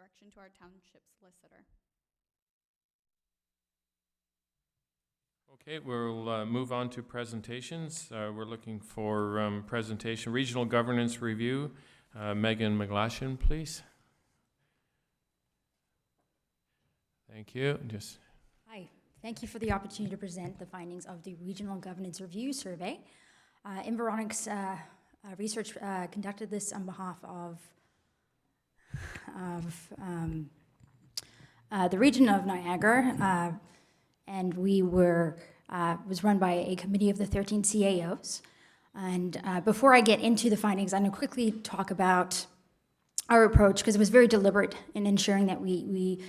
direction to our township solicitor. Okay, we'll move on to presentations. We're looking for presentation, Regional Governance Review. Megan McGlashan, please. Thank you. Hi, thank you for the opportunity to present the findings of the Regional Governance Review Survey. Environics Research conducted this on behalf of the region of Niagara, and we was run by a committee of the 13 CAOs. And before I get into the findings, I'm going to quickly talk about our approach, because it was very deliberate in ensuring that we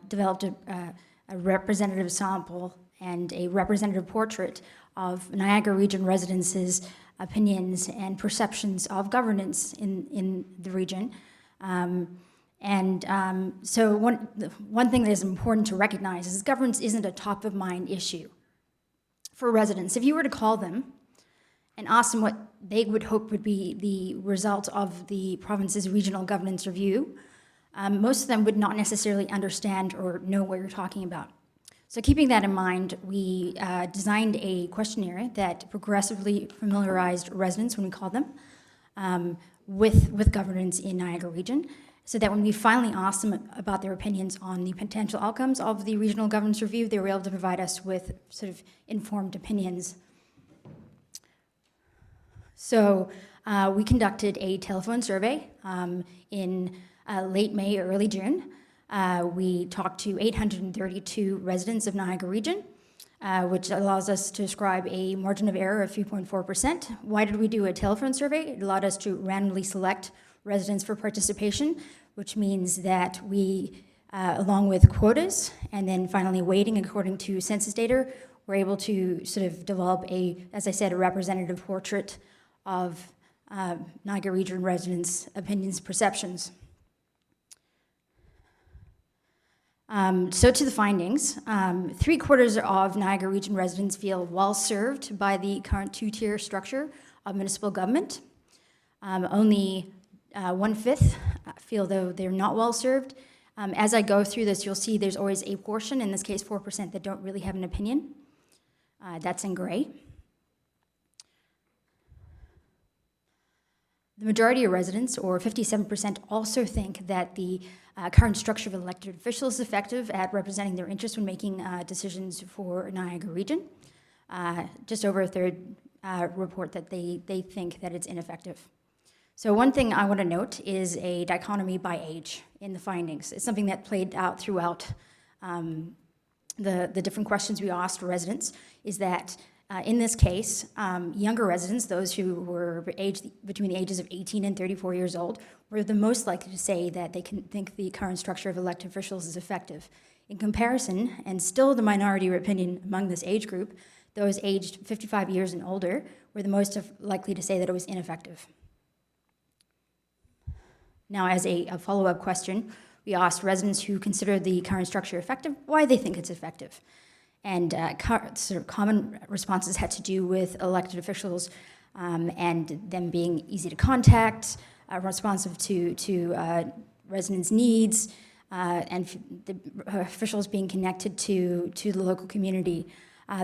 developed a representative sample and a representative portrait of Niagara region residents' opinions and perceptions of governance in the region. So one thing that is important to recognize is governance isn't a top-of-mind issue for residents. If you were to call them and ask them what they would hope would be the result of the province's regional governance review, most of them would not necessarily understand or know what you're talking about. So keeping that in mind, we designed a questionnaire that progressively familiarized residents, when we called them, with governance in Niagara region, so that when we finally asked them about their opinions on the potential outcomes of the regional governance review, they were able to provide us with sort of informed opinions. So we conducted a telephone survey in late May or early June. We talked to 832 residents of Niagara region, which allows us to ascribe a margin of error of 3.4%. Why did we do a telephone survey? It allowed us to randomly select residents for participation, which means that we, along with quotas and then finally weighting according to census data, were able to sort of develop as I said, a representative portrait of Niagara region residents' opinions, perceptions. So to the findings, 3/4 of Niagara region residents feel well served by the current two-tier structure of municipal government. Only 1/5 feel though they're not well served. As I go through this, you'll see there's always a portion, in this case 4%, that don't really have an opinion. That's in gray. The majority of residents, or 57%, also think that the current structure of elected officials is effective at representing their interests when making decisions for Niagara region. Just over a third report that they think that it's ineffective. So one thing I want to note is a dichotomy by age in the findings. It's something that played out throughout the different questions we asked residents, is that in this case, younger residents, those who were aged between the ages of 18 and 34 years old, were the most likely to say that they can think the current structure of elected officials is effective. In comparison, and still the minority opinion among this age group, those aged 55 years and older were the most likely to say that it was ineffective. Now, as a follow-up question, we asked residents who consider the current structure effective why they think it's effective. And sort of common responses had to do with elected officials and them being easy to contact, responsive to residents' needs, and the officials being connected to the local community.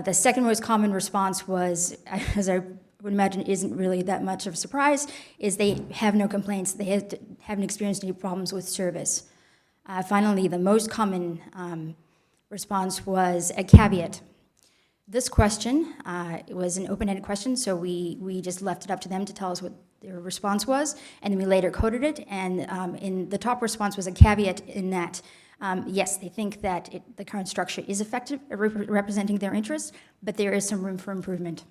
The second most common response was, as I would imagine isn't really that much of a surprise, is they have no complaints. They haven't experienced any problems with service. Finally, the most common response was a caveat. This question was an open-ended question, so we just left it up to them to tell us what their response was, and then we later coded it, and in the top response was a caveat in that, yes, they think that the current structure is effective at representing their interests, but there is some room for improvement.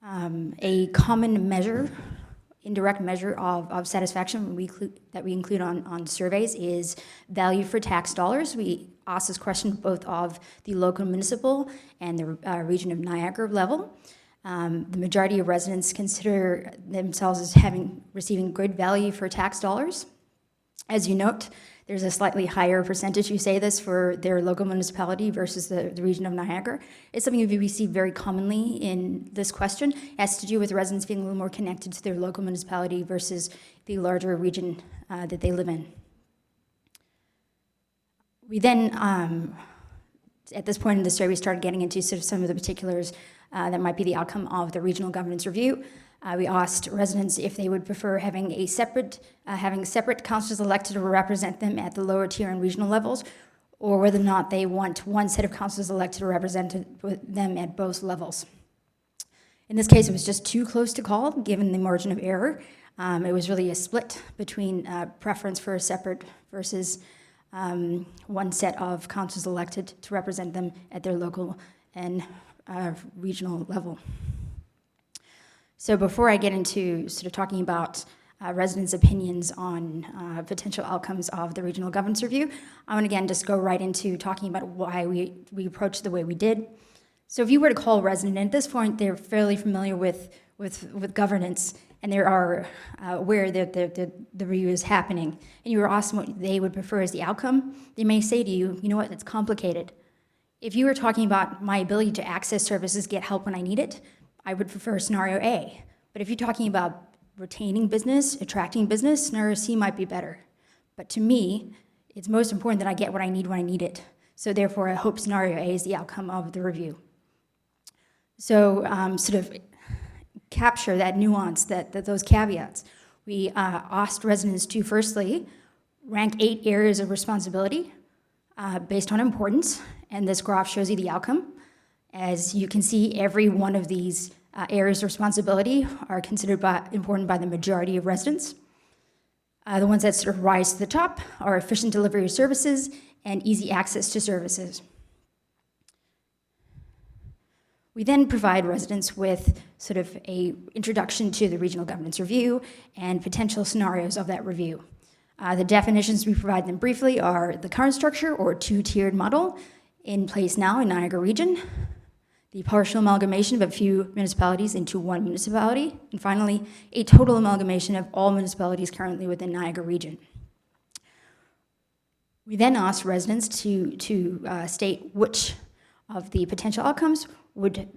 A common measure, indirect measure of satisfaction that we include on surveys is value for tax dollars. We asked this question both of the local municipal and the region of Niagara level. The majority of residents consider themselves as receiving good value for tax dollars. As you note, there's a slightly higher percentage who say this for their local municipality versus the region of Niagara. It's something we see very commonly in this question. It has to do with residents being a little more connected to their local municipality versus the larger region that they live in. We then, at this point in the survey, started getting into sort of some of the particulars that might be the outcome of the regional governance review. We asked residents if they would prefer having separate councillors elected to represent them at the lower tier and regional levels, or whether or not they want one set of councillors elected to represent them at both levels. In this case, it was just too close to call, given the margin of error. It was really a split between preference for a separate versus one set of councillors elected to represent them at their local and regional level. So before I get into sort of talking about residents' opinions on potential outcomes of the regional governance review, I want to again just go right into talking about why we approached the way we did. So if you were to call a resident, and at this point they're fairly familiar with governance, and they are aware that the review is happening, and you were asked what they would prefer as the outcome, they may say to you, you know what, it's complicated. If you were talking about my ability to access services, get help when I need it, I would prefer scenario A. But if you're talking about retaining business, attracting business, scenario C might be better. But to me, it's most important that I get what I need when I need it. So therefore, I hope scenario A is the outcome of the review. So sort of capture that nuance, those caveats. We asked residents to firstly rank 8 areas of responsibility based on importance, and this graph shows you the outcome. As you can see, every one of these areas of responsibility are considered important by the majority of residents. The ones that sort of rise to the top are efficient delivery of services and easy access to services. We then provide residents with sort of an introduction to the regional governance review and potential scenarios of that review. The definitions we provide them briefly are the current structure or 2-tiered model in place now in Niagara region, the partial amalgamation of a few municipalities into one municipality, and finally, a total amalgamation of all municipalities currently within Niagara region. We then asked residents to state which of the potential outcomes would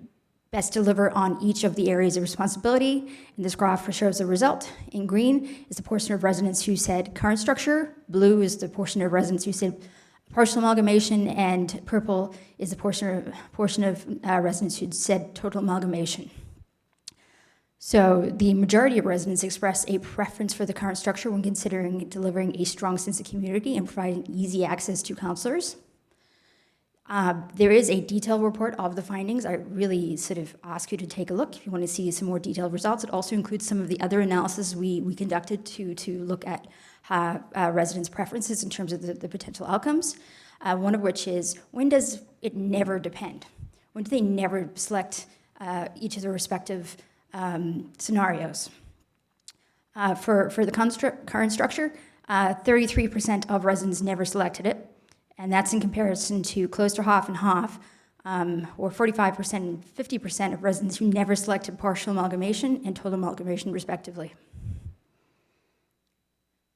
best deliver on each of the areas of responsibility, and this graph shows the result. In green is the portion of residents who said current structure, blue is the portion of residents who said partial amalgamation, and purple is the portion of residents who said total amalgamation. So the majority of residents expressed a preference for the current structure when considering delivering a strong sense of community and providing easy access to councillors. There is a detailed report of the findings. I really sort of ask you to take a look if you want to see some more detailed results. It also includes some of the other analysis we conducted to look at residents' preferences in terms of the potential outcomes. One of which is, when does it never depend? When do they never select each of the respective scenarios? For the current structure, 33% of residents never selected it, and that's in comparison to close to half and half, or 45% and 50% of residents who never selected partial amalgamation and total amalgamation, respectively.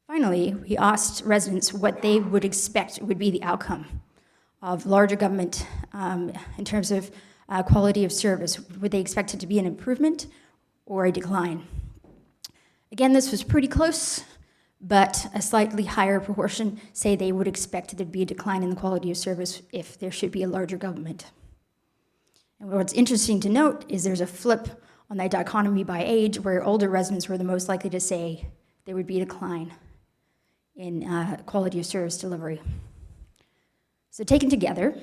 Finally, we asked residents what they would expect would be the outcome of larger government in terms of quality of service. Would they expect it to be an improvement or a decline? Again, this was pretty close, but a slightly higher proportion say they would expect there to be a decline in the quality of service if there should be a larger government. And what's interesting to note is there's a flip on that dichotomy by age, where older residents were the most likely to say there would be a decline in quality of service delivery. So taken together,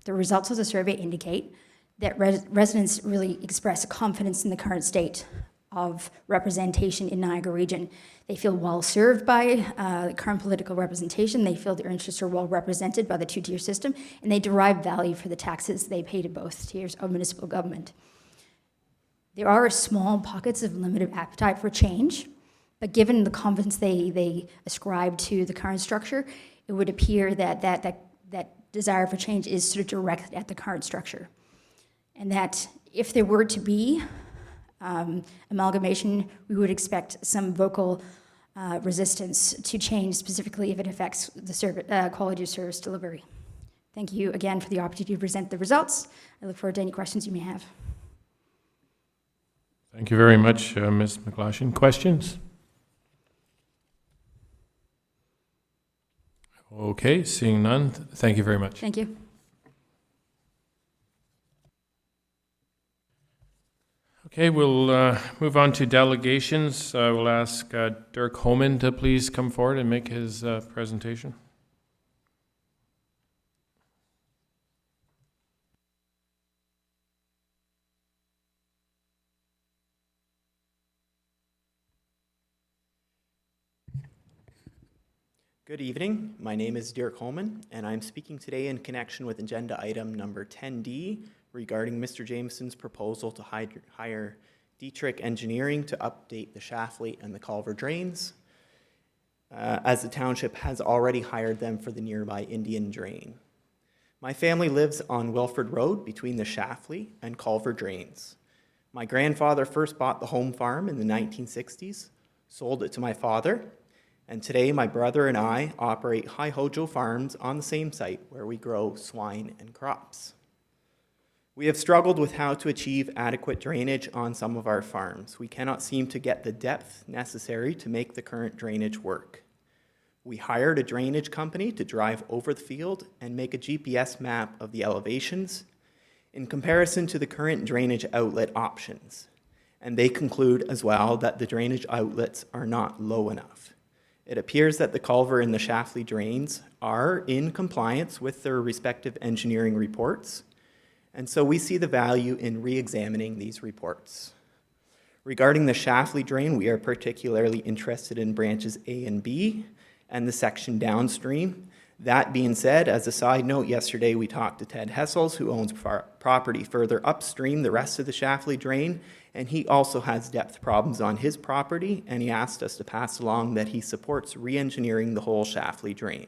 the results of the survey indicate that residents really express a confidence in the current state of representation in Niagara region. They feel well served by current political representation. They feel their interests are well represented by the 2-tier system, and they derive value for the taxes they pay to both tiers of municipal government. There are small pockets of limited appetite for change, but given the confidence they ascribe to the current structure, it would appear that desire for change is sort of directed at the current structure. And that if there were to be amalgamation, we would expect some vocal resistance to change, specifically if it affects the quality of service delivery. Thank you again for the opportunity to present the results. I look forward to any questions you may have. Thank you very much, Ms. McGlashan. Questions? Okay, seeing none, thank you very much. Thank you. Okay, we'll move on to delegations. We'll ask Dirk Homan to please come forward and make his presentation. Good evening. My name is Dirk Holman, and I'm speaking today in connection with agenda item number 10D regarding Mr. Jameson's proposal to hire Dietrich Engineering to update the Shafley and the Culver drains, as the township has already hired them for the nearby Indian Drain. My family lives on Wilford Road between the Shafley and Culver drains. My grandfather first bought the home farm in the 1960s, sold it to my father, and today my brother and I operate High Hojo Farms on the same site where we grow swine and crops. We have struggled with how to achieve adequate drainage on some of our farms. We cannot seem to get the depth necessary to make the current drainage work. We hired a drainage company to drive over the field and make a GPS map of the elevations in comparison to the current drainage outlet options. And they conclude as well that the drainage outlets are not low enough. It appears that the Culver and the Shafley drains are in compliance with their respective engineering reports, and so we see the value in re-examining these reports. Regarding the Shafley drain, we are particularly interested in branches A and B and the section downstream. That being said, as a side note, yesterday we talked to Ted Hessels, who owns property further upstream the rest of the Shafley drain, and he also has depth problems on his property, and he asked us to pass along that he supports re-engineering the whole Shafley drain.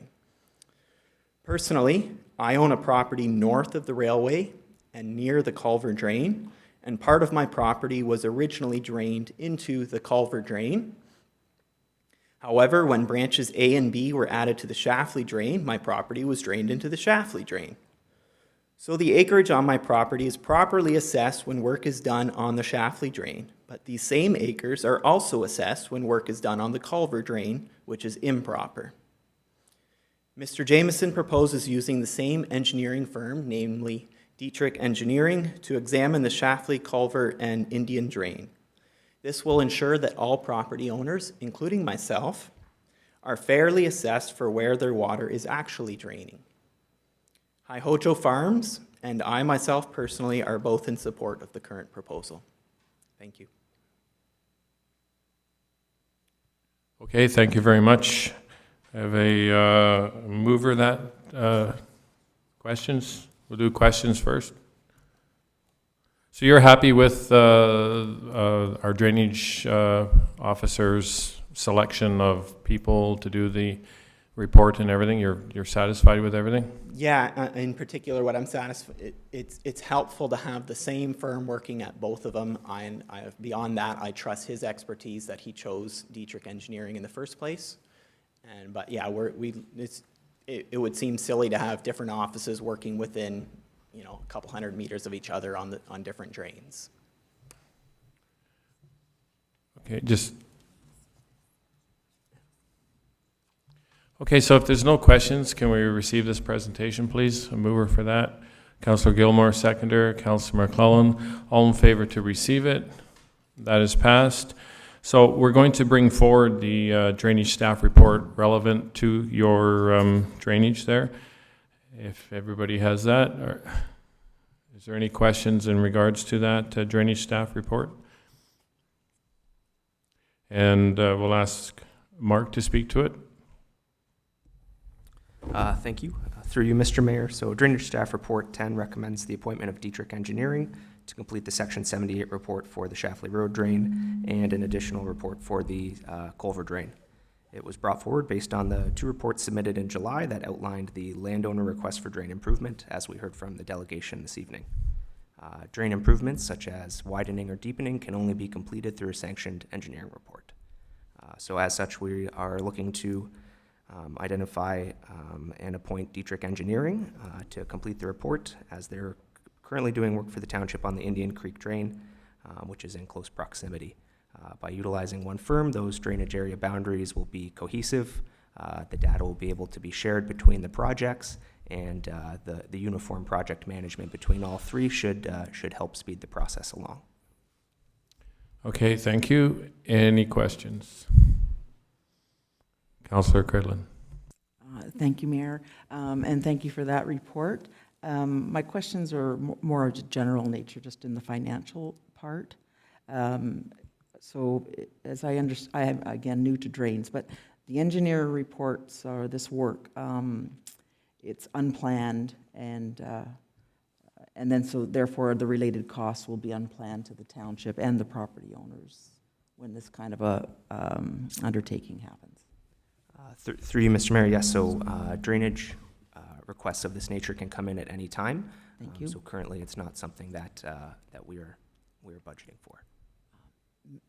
Personally, I own a property north of the railway and near the Culver drain, and part of my property was originally drained into the Culver drain. However, when branches A and B were added to the Shafley drain, my property was drained into the Shafley drain. So the acreage on my property is properly assessed when work is done on the Shafley drain, but these same acres are also assessed when work is done on the Culver drain, which is improper. Mr. Jameson proposes using the same engineering firm, namely Dietrich Engineering, to examine the Shafley, Culver, and Indian drain. This will ensure that all property owners, including myself, are fairly assessed for where their water is actually draining. High Hojo Farms and I myself personally are both in support of the current proposal. Thank you. Okay, thank you very much. I have a mover that questions. We'll do questions first. So you're happy with our drainage officer's selection of people to do the report and everything? You're satisfied with everything? Yeah, in particular, what I'm satisfied, it's helpful to have the same firm working at both of them. Beyond that, I trust his expertise that he chose Dietrich Engineering in the first place. But yeah, it would seem silly to have different offices working within, a couple hundred meters of each other on different drains. Okay, Okay, so if there's no questions, can we receive this presentation, please? A mover for that. Councillor Gilmore, seconder. Councillor McClellan, all in favor to receive it. That is passed. So we're going to bring forward the drainage staff report relevant to your drainage there. If everybody has that. Is there any questions in regards to that drainage staff report? And we'll ask Mark to speak to it. Thank you. Through you, Mr. Mayor. So Drainage Staff Report 10 recommends the appointment of Dietrich Engineering to complete the Section 78 report for the Shafley Road drain and an additional report for the Culver drain. It was brought forward based on the 2 reports submitted in July that outlined the landowner request for drain improvement, as we heard from the delegation this evening. Drain improvements, such as widening or deepening, can only be completed through a sanctioned engineering report. So as such, we are looking to identify and appoint Dietrich Engineering to complete the report, as they're currently doing work for the township on the Indian Creek Drain, which is in close proximity. By utilizing one firm, those drainage area boundaries will be cohesive. The data will be able to be shared between the projects, and the uniform project management between all three should help speed the process along. Okay, thank you. Any questions? Councillor Cridlin. Thank you, Mayor, and thank you for that report. My questions are more of a general nature, just in the financial part. So as I understand, I am, again, new to drains, but the engineer reports or this work, it's unplanned, and then so therefore the related costs will be unplanned to the township and the property owners when this kind of a undertaking happens. Through you, Mr. Mayor, yes, so drainage requests of this nature can come in at any time. Thank you. So currently, it's not something that we're budgeting for.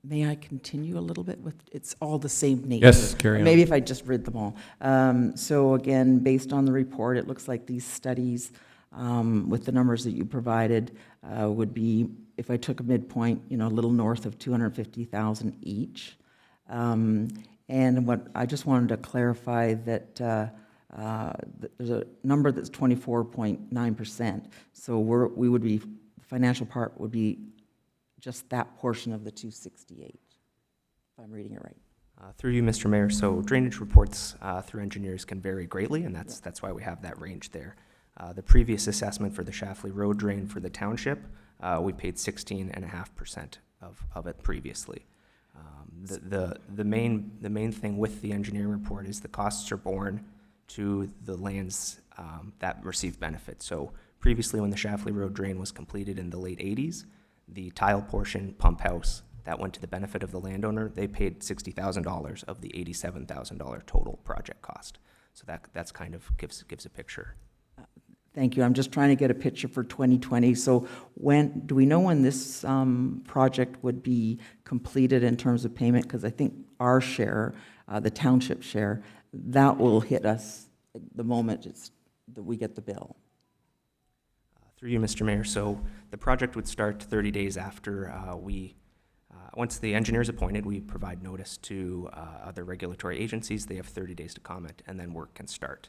May I continue a little bit with, it's all the same nature? Yes, carry on. Maybe if I just read them all. So again, based on the report, it looks like these studies with the numbers that you provided would be, if I took a midpoint, a little north of $250,000 each. And what I just wanted to clarify that there's a number that's 24.9%. So we would be, the financial part would be just that portion of the 268, if I'm reading it right. Through you, Mr. Mayor, so drainage reports through engineers can vary greatly, and that's why we have that range there. The previous assessment for the Schlafly Road drain for the township, we paid 16.5% of it previously. The main thing with the engineering report is the costs are borne to the lands that receive benefit. So previously, when the Schlafly Road drain was completed in the late 80s, the tile portion pump house that went to the benefit of the landowner, they paid $60,000 of the $87,000 total project cost. So that's kind of gives a picture. Thank you. I'm just trying to get a picture for 2020. So do we know when this project would be completed in terms of payment? Because I think our share, the township share, that will hit us the moment that we get the bill. Through you, Mr. Mayor, so the project would start 30 days after once the engineer is appointed, we provide notice to other regulatory agencies. They have 30 days to comment, and then work can start.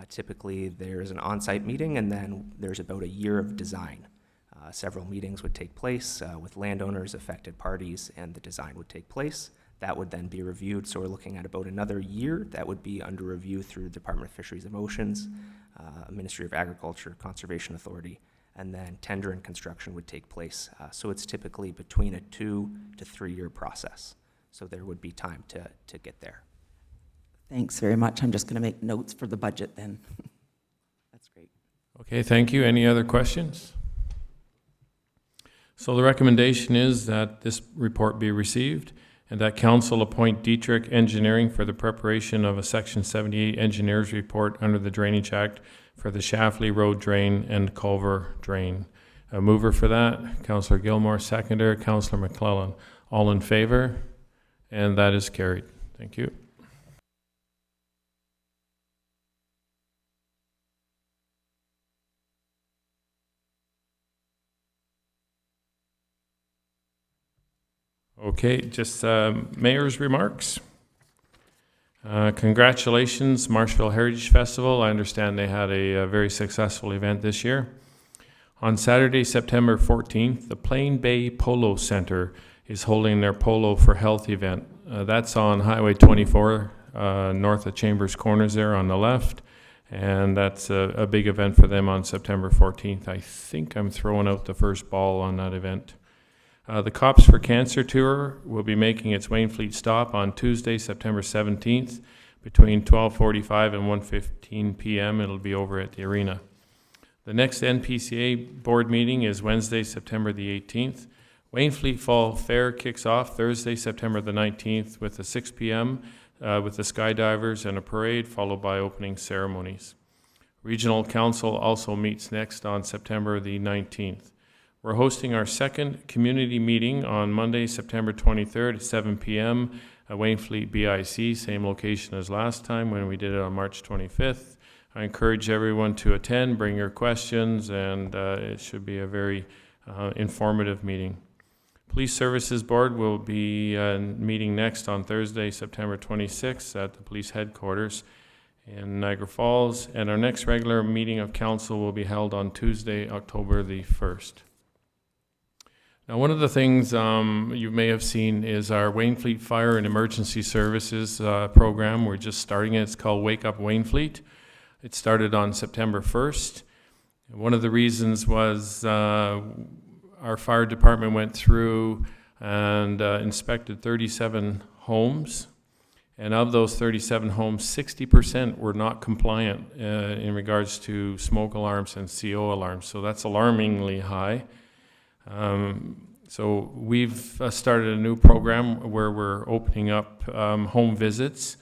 Typically, there's an on-site meeting, and then there's about a year of design. Several meetings would take place with landowners, affected parties, and the design would take place. That would then be reviewed, so we're looking at about another year that would be under review through the Department of Fisheries and Oceans, Ministry of Agriculture, Conservation Authority, and then tender and construction would take place. So it's typically between a 2 to 3 year process. So there would be time to get there. Thanks very much. I'm just going to make notes for the budget then. That's great. Okay, thank you. Any other questions? So the recommendation is that this report be received and that council appoint Dietrich Engineering for the preparation of a Section 78 engineers report under the Drainage Act for the Schlafly Road drain and Culver drain. A mover for that, Councillor Gilmore, seconder, Councillor McClellan. All in favor? And that is carried. Thank you. Okay, just mayor's remarks. Congratulations, Marshville Heritage Festival. I understand they had a very successful event this year. On Saturday, September 14th, the Plain Bay Polo Center is holding their Polo for Health event. That's on Highway 24, north of Chambers Corners there on the left. And that's a big event for them on September 14th. I think I'm throwing out the first ball on that event. The Cops for Cancer Tour will be making its Wainfleet stop on Tuesday, September 17th between 12:45 and 1:15 p.m. It'll be over at the arena. The next NPCA board meeting is Wednesday, September the 18th. Wainfleet Fall Fair kicks off Thursday, September the 19th with a 6 p.m. With the skydivers and a parade followed by opening ceremonies. Regional Council also meets next on September the 19th. We're hosting our second community meeting on Monday, September 23rd at 7 p.m. at Wainfleet BIC, same location as last time when we did it on March 25th. I encourage everyone to attend, bring your questions, and it should be a very informative meeting. Police Services Board will be meeting next on Thursday, September 26th at the police headquarters in Niagara Falls, and our next regular meeting of council will be held on Tuesday, October the 1st. Now, one of the things you may have seen is our Wainfleet Fire and Emergency Services program. We're just starting it. It's called Wake Up Wainfleet. It started on September 1st. One of the reasons was our fire department went through and inspected 37 homes. And of those 37 homes, 60% were not compliant in regards to smoke alarms and CO alarms. So that's alarmingly high. So we've started a new program where we're opening up home visits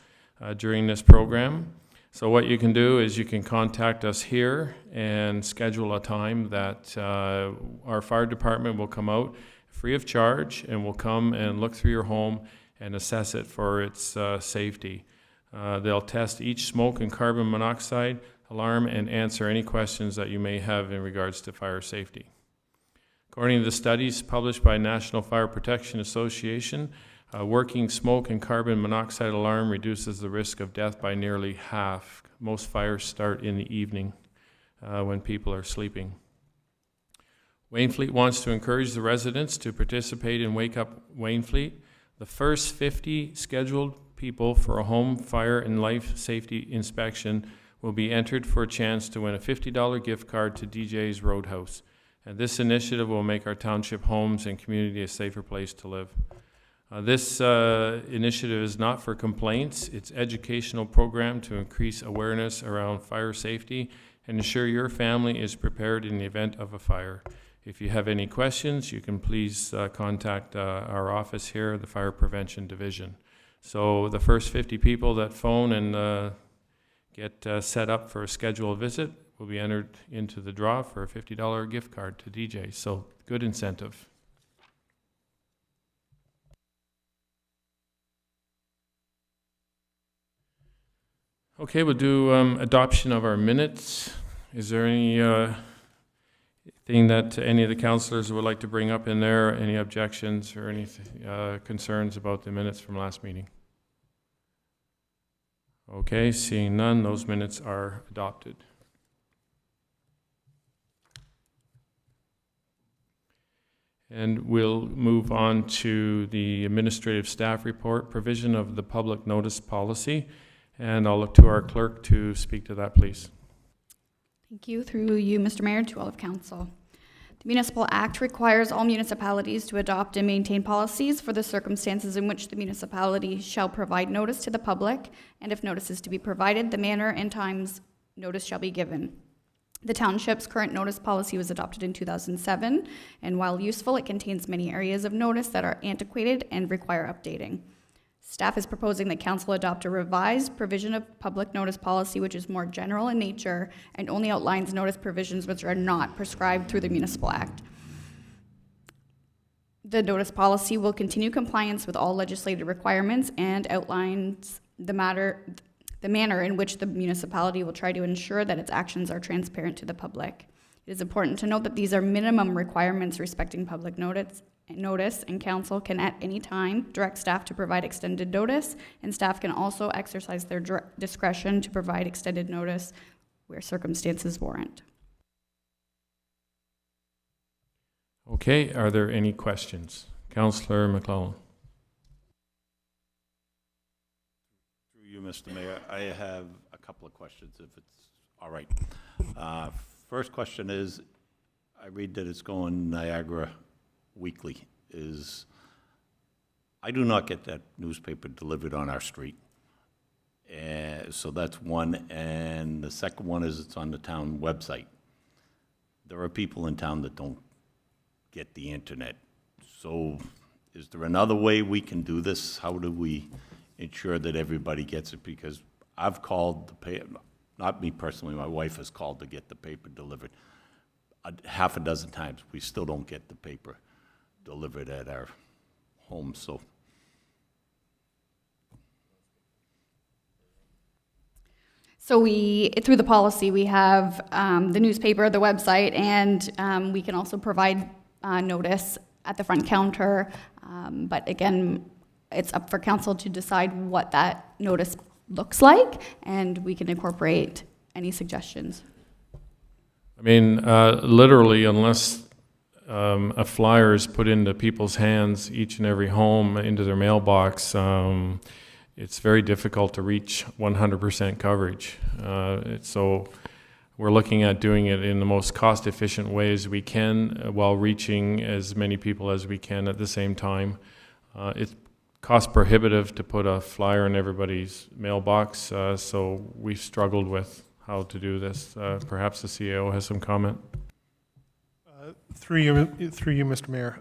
during this program. So what you can do is you can contact us here and schedule a time that our fire department will come out free of charge and will come and look through your home and assess it for its safety. They'll test each smoke and carbon monoxide alarm and answer any questions that you may have in regards to fire safety. According to the studies published by National Fire Protection Association, working smoke and carbon monoxide alarm reduces the risk of death by nearly half. Most fires start in the evening when people are sleeping. Wainfleet wants to encourage the residents to participate in Wake Up Wainfleet. The first 50 scheduled people for a home fire and life safety inspection will be entered for a chance to win a $50 gift card to DJ's Roadhouse. And this initiative will make our township homes and community a safer place to live. This initiative is not for complaints. It's an educational program to increase awareness around fire safety and ensure your family is prepared in the event of a fire. If you have any questions, you can please contact our office here, the Fire Prevention Division. So the first 50 people that phone and get set up for a scheduled visit will be entered into the draw for a $50 gift card to DJ. So good incentive. Okay, we'll do adoption of our minutes. Is there any thing that any of the councillors would like to bring up in there? Any objections or any concerns about the minutes from last meeting? Okay, seeing none, those minutes are adopted. And we'll move on to the administrative staff report, provision of the public notice policy. And I'll look to our clerk to speak to that, please. Thank you. Through you, Mr. Mayor, to all of council. The Municipal Act requires all municipalities to adopt and maintain policies for the circumstances in which the municipality shall provide notice to the public, and if notice is to be provided, the manner and times notice shall be given. The township's current notice policy was adopted in 2007, and while useful, it contains many areas of notice that are antiquated and require updating. Staff is proposing that council adopt a revised provision of public notice policy which is more general in nature and only outlines notice provisions which are not prescribed through the Municipal Act. The notice policy will continue compliance with all legislative requirements and outlines the manner in which the municipality will try to ensure that its actions are transparent to the public. It is important to note that these are minimum requirements respecting public notice, and council can at any time direct staff to provide extended notice, and staff can also exercise their discretion to provide extended notice where circumstances warrant. Okay, are there any questions? Councillor McClellan. Through you, Mr. Mayor, I have a couple of questions, if it's all right. First question is, I read that it's going Niagara Weekly. I do not get that newspaper delivered on our street. So that's one. And the second one is it's on the town website. There are people in town that don't get the internet. So is there another way we can do this? How do we ensure that everybody gets it? Because I've called the paper, not me personally, my wife has called to get the paper delivered. half a dozen times. We still don't get the paper delivered at our home, so. So through the policy, we have the newspaper, the website, and we can also provide notice at the front counter. But again, it's up for council to decide what that notice looks like, and we can incorporate any suggestions. I mean, literally, unless a flyer is put into people's hands, each and every home, into their mailbox, it's very difficult to reach 100% coverage. So we're looking at doing it in the most cost-efficient ways we can while reaching as many people as we can at the same time. It's cost prohibitive to put a flyer in everybody's mailbox, so we've struggled with how to do this. Perhaps the CAO has some comment. Through you, Mr. Mayor.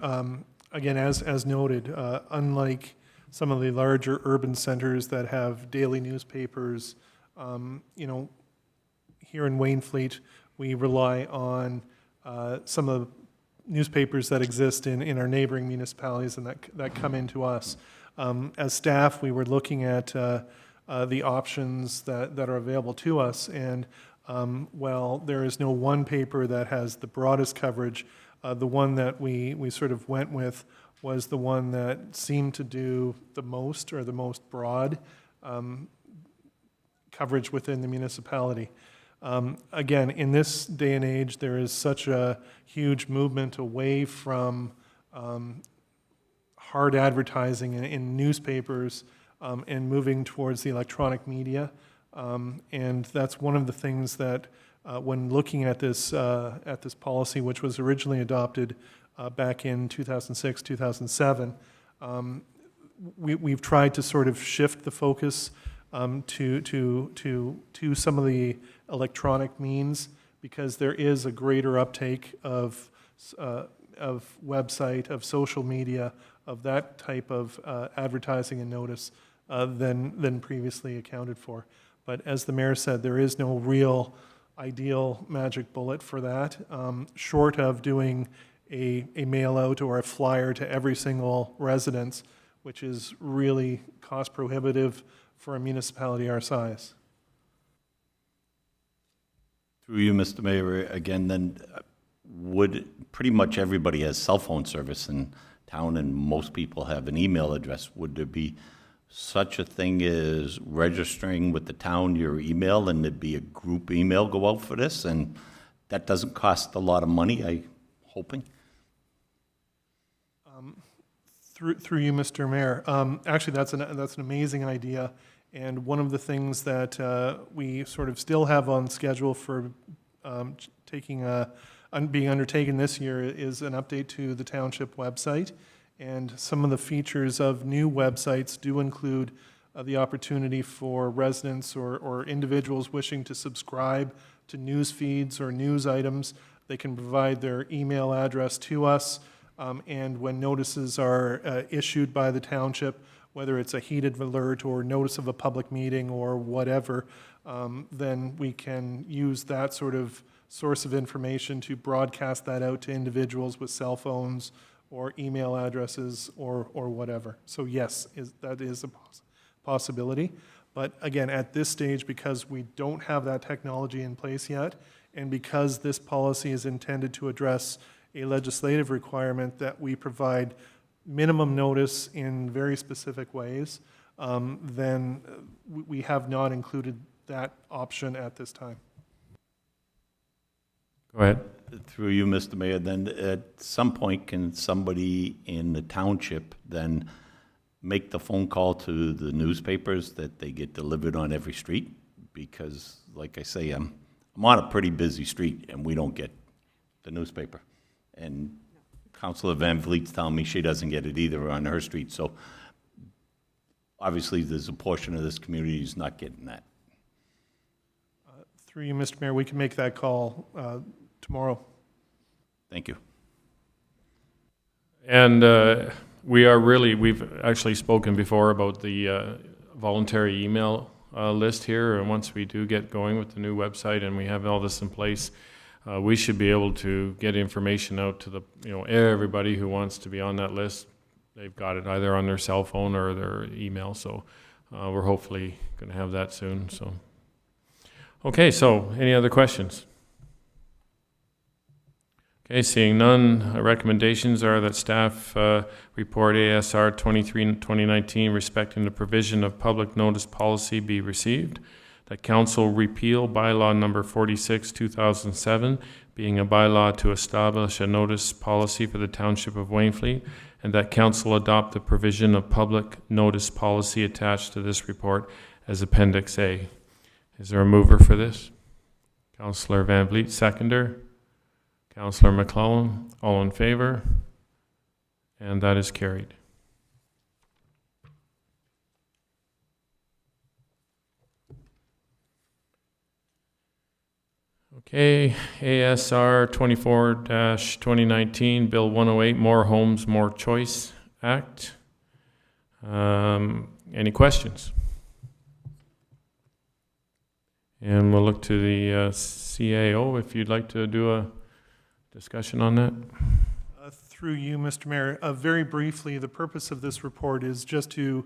Again, as noted, unlike some of the larger urban centers that have daily newspapers, here in Wainfleet, we rely on some of the newspapers that exist in our neighboring municipalities and that come into us. As staff, we were looking at the options that are available to us, and while there is no one paper that has the broadest coverage, the one that we sort of went with was the one that seemed to do the most, or the most broad coverage within the municipality. Again, in this day and age, there is such a huge movement away from hard advertising in newspapers and moving towards the electronic media. And that's one of the things that when looking at this policy, which was originally adopted back in 2006, 2007, we've tried to sort of shift the focus to some of the electronic means, because there is a greater uptake of website, of social media, of that type of advertising and notice than previously accounted for. But as the mayor said, there is no real ideal magic bullet for that, short of doing a mail out or a flyer to every single residence, which is really cost prohibitive for a municipality our size. Through you, Mr. Mayor, again, then pretty much everybody has cell phone service in town, and most people have an email address. Would there be such a thing as registering with the town your email, and there'd be a group email go out for this, and that doesn't cost a lot of money, I'm hoping? Through you, Mr. Mayor. Actually, that's an amazing idea, and one of the things that we sort of still have on schedule for being undertaken this year is an update to the township website. And some of the features of new websites do include the opportunity for residents or individuals wishing to subscribe to news feeds or news items. They can provide their email address to us, and when notices are issued by the township, whether it's a heated alert or notice of a public meeting or whatever, then we can use that sort of source of information to broadcast that out to individuals with cell phones or email addresses or whatever. So yes, that is a possibility. But again, at this stage, because we don't have that technology in place yet, and because this policy is intended to address a legislative requirement that we provide minimum notice in very specific ways, then we have not included that option at this time. Go ahead. Through you, Mr. Mayor, then at some point, can somebody in the township then make the phone call to the newspapers that they get delivered on every street? Because, like I say, I'm on a pretty busy street, and we don't get the newspaper. And Councilor Van Vliet's telling me she doesn't get it either on her street. So obviously, there's a portion of this community who's not getting that. Through you, Mr. Mayor, we can make that call tomorrow. Thank you. And we've actually spoken before about the voluntary email list here, and once we do get going with the new website and we have all this in place, we should be able to get information out to the, everybody who wants to be on that list. They've got it either on their cell phone or their email, so we're hopefully going to have that soon. So, okay, so any other questions? Okay, seeing none, recommendations are that staff report ASR 23-2019 respecting the provision of public notice policy be received, that council repeal bylaw number 46, 2007, being a bylaw to establish a notice policy for the Township of Wainfleet, and that council adopt the provision of public notice policy attached to this report as Appendix A. Is there a mover for this? Councillor Van Vliet, seconder. Councillor McClellan, all in favor? And that is carried. Okay, ASR 24-2019, Bill 108, More Homes, More Choice Act. Any questions? And we'll look to the CAO if you'd like to do a discussion on that. Through you, Mr. Mayor, very briefly, the purpose of this report is just to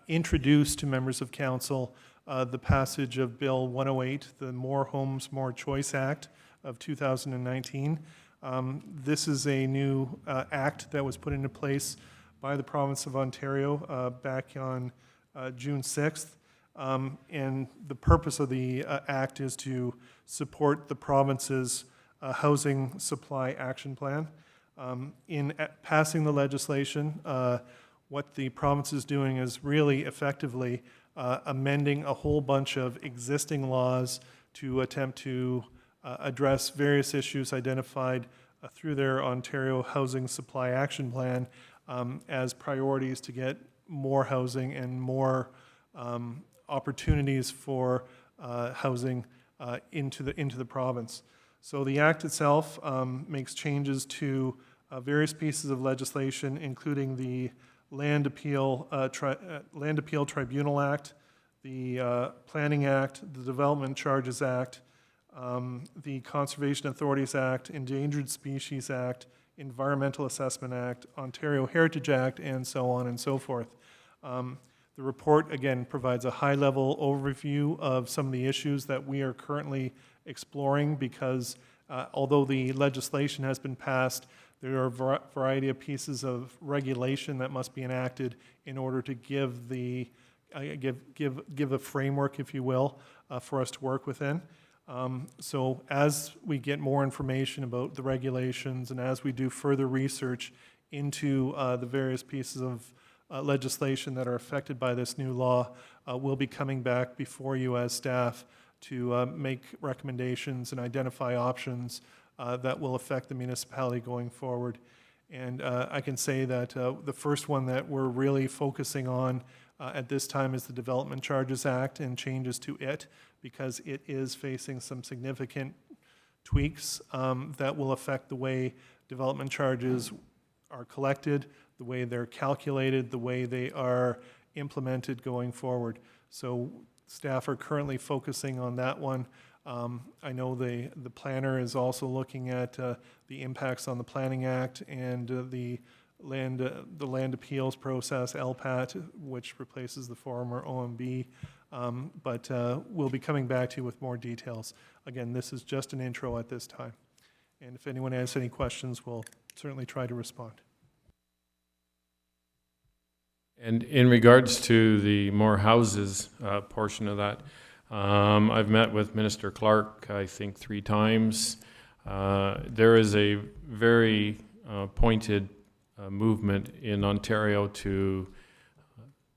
introduce to members of council the passage of Bill 108, the More Homes, More Choice Act of 2019. This is a new act that was put into place by the province of Ontario back on June 6th. And the purpose of the act is to support the province's housing supply action plan. In passing the legislation, what the province is doing is really effectively amending a whole bunch of existing laws to attempt to address various issues identified through their Ontario Housing Supply Action Plan as priorities to get more housing and more opportunities for housing into the province. So the Act itself makes changes to various pieces of legislation, including the Land Appeal Tribunal Act, the Planning Act, the Development Charges Act, the Conservation Authorities Act, Endangered Species Act, Environmental Assessment Act, Ontario Heritage Act, and so on and so forth. The report, again, provides a high-level overview of some of the issues that we are currently exploring because although the legislation has been passed, there are a variety of pieces of regulation that must be enacted in order to give a framework, if you will, for us to work within. So as we get more information about the regulations and as we do further research into the various pieces of legislation that are affected by this new law, we'll be coming back before you as staff to make recommendations and identify options that will affect the municipality going forward. And I can say that the first one that we're really focusing on at this time is the Development Charges Act and changes to it, because it is facing some significant tweaks that will affect the way development charges are collected, the way they're calculated, the way they are implemented going forward. So staff are currently focusing on that one. I know the planner is also looking at the impacts on the Planning Act and the land appeals process, LPAT, which replaces the former OMB. But we'll be coming back to you with more details. Again, this is just an intro at this time. And if anyone has any questions, we'll certainly try to respond. And in regards to the more houses portion of that, I've met with Minister Clark, I think 3 times. There is a very pointed movement in Ontario to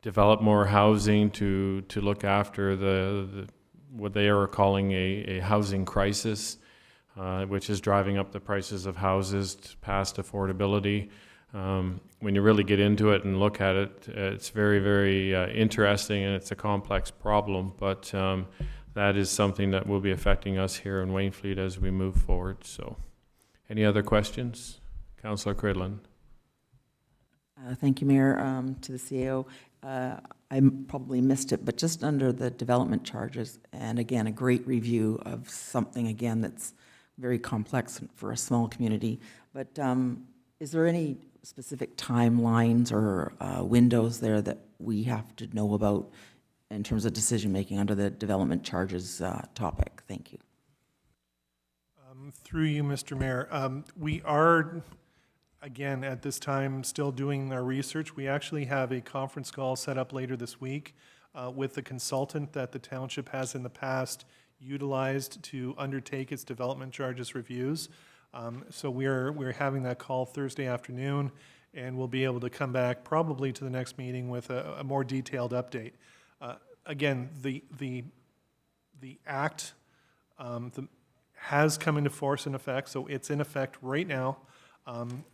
develop more housing, to look after the what they are calling a housing crisis, which is driving up the prices of houses past affordability. When you really get into it and look at it, it's very, very interesting, and it's a complex problem, but that is something that will be affecting us here in Wainfleet as we move forward. So, any other questions? Councillor Cridlin. Thank you, Mayor. To the CAO, I probably missed it, but just under the development charges, and again, a great review of something, again, that's very complex for a small community. But is there any specific timelines or windows there that we have to know about in terms of decision-making under the development charges topic? Thank you. Through you, Mr. Mayor, we are, again, at this time, still doing our research. We actually have a conference call set up later this week with the consultant that the township has in the past utilized to undertake its development charges reviews. So we're having that call Thursday afternoon, and we'll be able to come back probably to the next meeting with a more detailed update. Again, the act has come into force in effect, so it's in effect right now.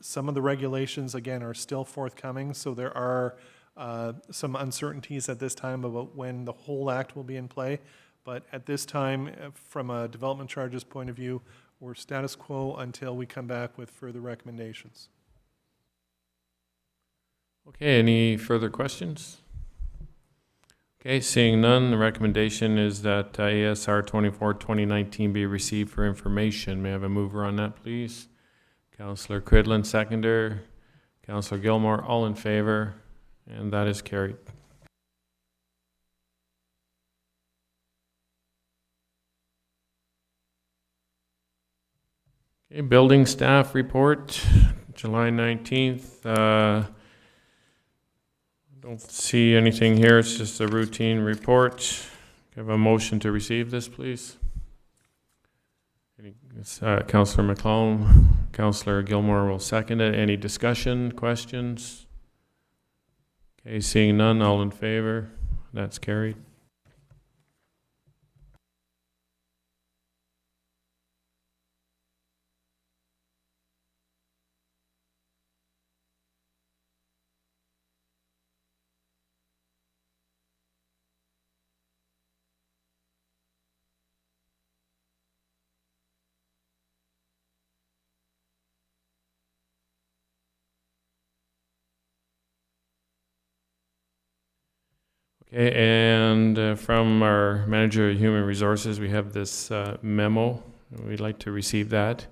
Some of the regulations, again, are still forthcoming, so there are some uncertainties at this time about when the whole act will be in play. But at this time, from a development charges point of view, we're status quo until we come back with further recommendations. Okay, any further questions? Okay, seeing none, the recommendation is that ASR 24-2019 be received for information. May I have a mover on that, please? Councillor Cridlin, seconder. Councillor Gilmore, all in favor, and that is carried. Okay, building staff report, July 19th. Don't see anything here. It's just a routine report. Can I have a motion to receive this, please? Councillor McClellan, Councillor Gilmore will second it. Any discussion, questions? Okay, seeing none, all in favor? That's carried. Okay, and from our Manager of Human Resources, we have this memo. We'd like to receive that.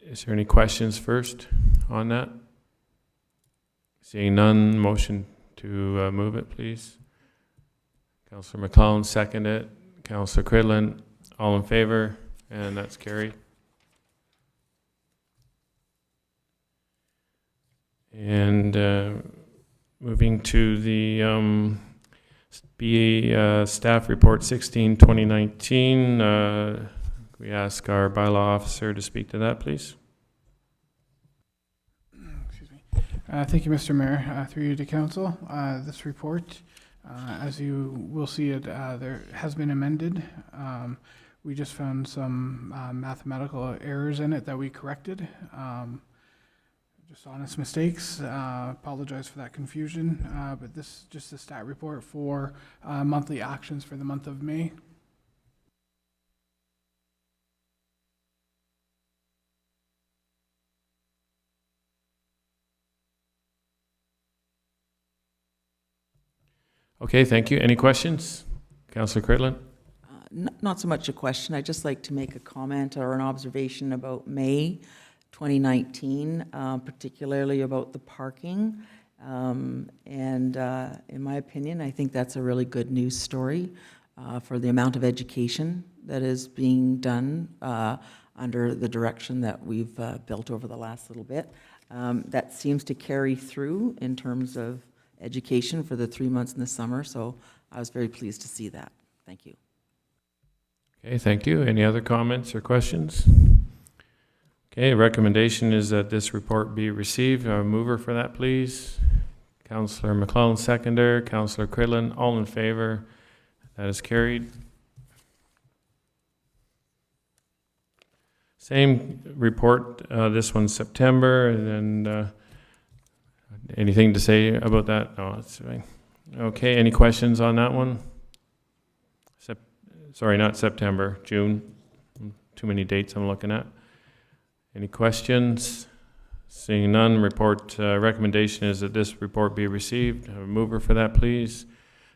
Is there any questions first on that? Seeing none, motion to move it, please. Councillor McClellan, second it. Councillor Cridlin, all in favor, and that's carried. And moving to the BA staff report 16-2019, we ask our bylaw officer to speak to that, please. Excuse me. Thank you, Mr. Mayor. Through you to council, this report, as you will see it, there has been amended. We just found some mathematical errors in it that we corrected. Just honest mistakes. Apologize for that confusion. But this is just a stat report for monthly actions for the month of May. Okay, thank you. Any questions? Councillor Cridlin? Not so much a question. I'd just like to make a comment or an observation about May 2019, particularly about the parking. And in my opinion, I think that's a really good news story for the amount of education that is being done under the direction that we've built over the last little bit. That seems to carry through in terms of education for the 3 months in the summer, so I was very pleased to see that. Thank you. Okay, thank you. Any other comments or questions? Okay, recommendation is that this report be received. A mover for that, please. Councillor McClellan, seconder. Councillor Cridlin, all in favor. That is carried. Same report, this one's September, and then anything to say about that? No, that's fine. Okay, any questions on that one? Sorry, not September, June. Too many dates I'm looking at. Any questions? Seeing none, recommendation is that this report be received. Have a mover for that, please.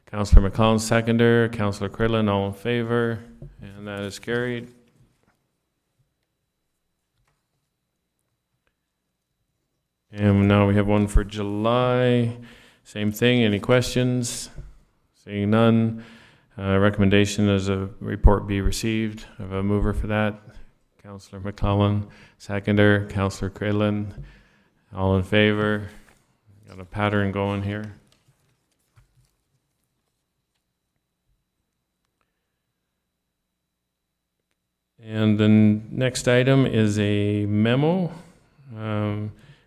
Councillor McClellan, seconder. Councillor Cridlin, all in favor. And that is carried. And now we have one for July. Same thing. Any questions? Seeing none. Recommendation is a report be received. I have a mover for that. Councillor McClellan. Seconder, Councillor Cridlin. All in favor? Got a pattern going here. And the next item is a memo,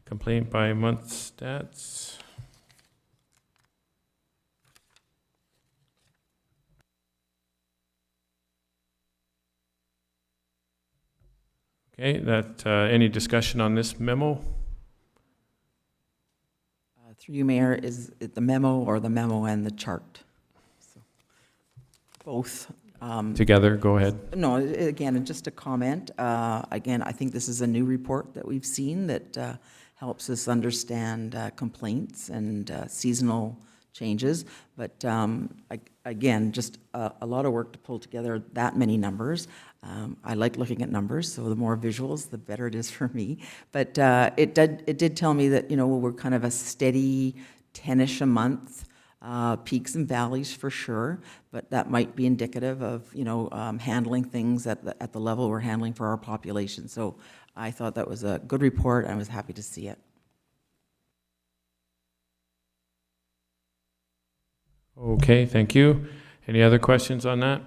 complaint by month stats. Okay, any discussion on this memo? Through you, Mayor, is it the memo or the memo and the chart? So, both. Together, go ahead. No, again, just a comment. Again, I think this is a new report that we've seen that helps us understand complaints and seasonal changes. But again, just a lot of work to pull together that many numbers. I like looking at numbers, so the more visuals, the better it is for me. But it did tell me that, you know, we're kind of a steady 10-ish a month. Peaks and valleys for sure, but that might be indicative of, you know, handling things at the level we're handling for our population. So I thought that was a good report. I was happy to see it. Okay, thank you. Any other questions on that?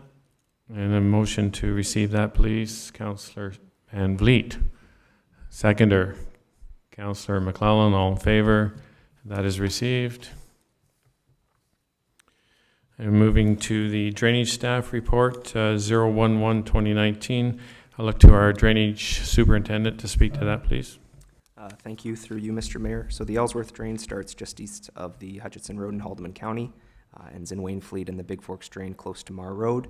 And a motion to receive that, please. Councillor Van Vliet. Seconder, Councillor McClellan, all in favor? That is received. And moving to the drainage staff report, 011-2019. I'll look to our drainage superintendent to speak to that, please. Thank you, through you, Mr. Mayor. So the Ellsworth drain starts just east of the Hutchinson Road in Haldimand County, ends in Wainfleet and the Big Forks drain close to Mar Road.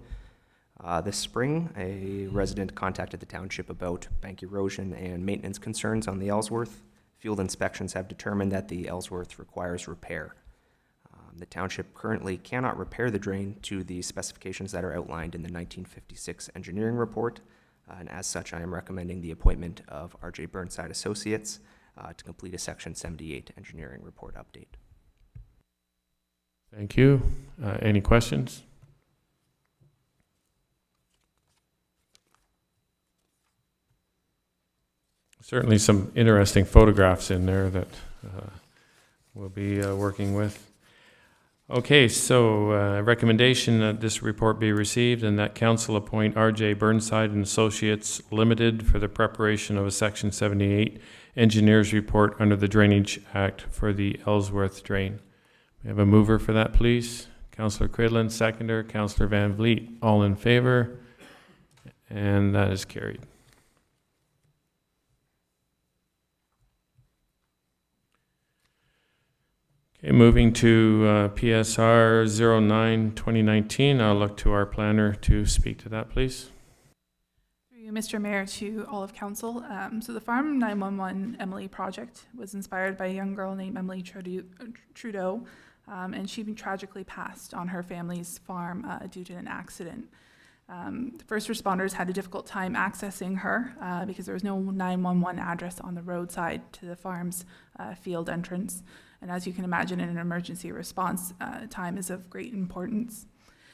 This spring, a resident contacted the township about bank erosion and maintenance concerns on the Ellsworth. Field inspections have determined that the Ellsworth requires repair. The township currently cannot repair the drain to the specifications that are outlined in the 1956 engineering report, and as such, I am recommending the appointment of R.J. Burnside Associates to complete a Section 78 engineering report update. Thank you. Any questions? Certainly some interesting photographs in there that we'll be working with. Okay, so recommendation that this report be received and that council appoint R.J. Burnside and Associates Limited for the preparation of a Section 78 engineer's report under the Drainage Act for the Ellsworth drain. We have a mover for that, please. Councillor Cridlin, seconder. Councillor Van Vliet, all in favor? And that is carried. Okay, moving to PSR 09-2019, I'll look to our planner to speak to that, please. Through you, Mr. Mayor, to all of council. So the Farm 911 Emily project was inspired by a young girl named Emily Trudeau, and she tragically passed on her family's farm due to an accident. The first responders had a difficult time accessing her because there was no 911 address on the roadside to the farm's field entrance. And as you can imagine, in an emergency response, time is of great importance.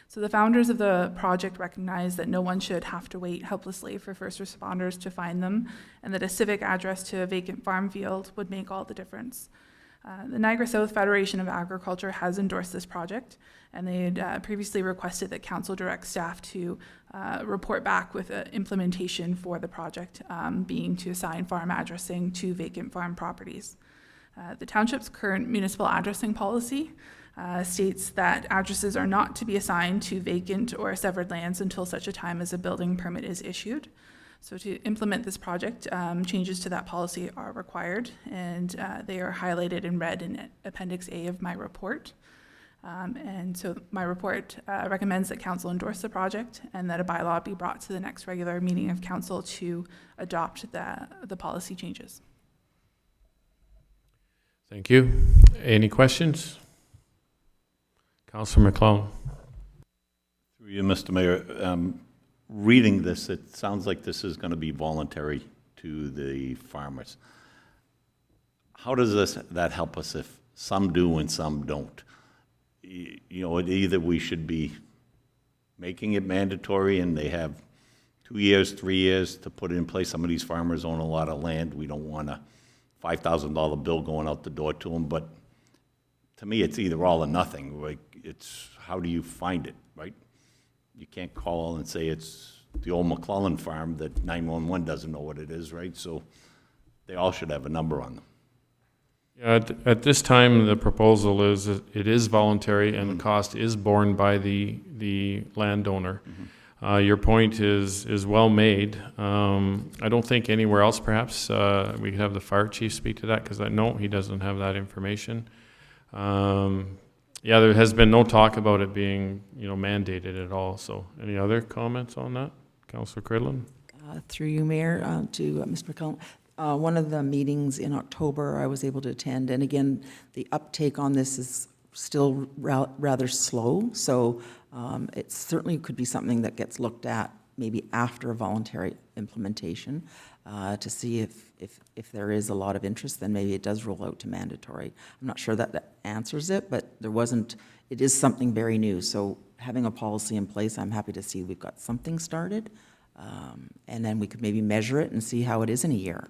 So the founders of the project recognized that no one should have to wait helplessly for first responders to find them, and that a civic address to a vacant farm field would make all the difference. The Niagara South Federation of Agriculture has endorsed this project, and they had previously requested that council direct staff to report back with implementation for the project, being to assign farm addressing to vacant farm properties. The township's current municipal addressing policy states that addresses are not to be assigned to vacant or severed lands until such a time as a building permit is issued. So to implement this project, changes to that policy are required, and they are highlighted in red in Appendix A of my report. And so my report recommends that council endorse the project and that a bylaw be brought to the next regular meeting of council to adopt the policy changes. Thank you. Any questions? Councillor McClellan. Through you, Mr. Mayor, reading this, it sounds like this is going to be voluntary to the farmers. how does that help us if some do and some don't? You know, either we should be making it mandatory and they have 2 years, 3 years to put it in place. Some of these farmers own a lot of land. We don't want a $5,000 bill going out the door to them, but to me, it's either all or nothing. Like, it's, how do you find it, right? You can't call and say it's the old McClellan farm that 911 doesn't know what it is, right? So they all should have a number on them. Yeah, at this time, the proposal is it is voluntary and the cost is borne by the landowner. Your point is well made. I don't think anywhere else, perhaps, we could have the fire chief speak to that, because no, he doesn't have that information. Yeah, there has been no talk about it being, mandated at all. So any other comments on that? Councillor Cridlin? Through you, Mayor, to Mr. McClellan. One of the meetings in October I was able to attend, and again, the uptake on this is still rather slow, so it certainly could be something that gets looked at maybe after a voluntary implementation to see if there is a lot of interest, then maybe it does roll out to mandatory. I'm not sure that answers it, but it is something very new, so having a policy in place, I'm happy to see we've got something started, and then we could maybe measure it and see how it is in a year.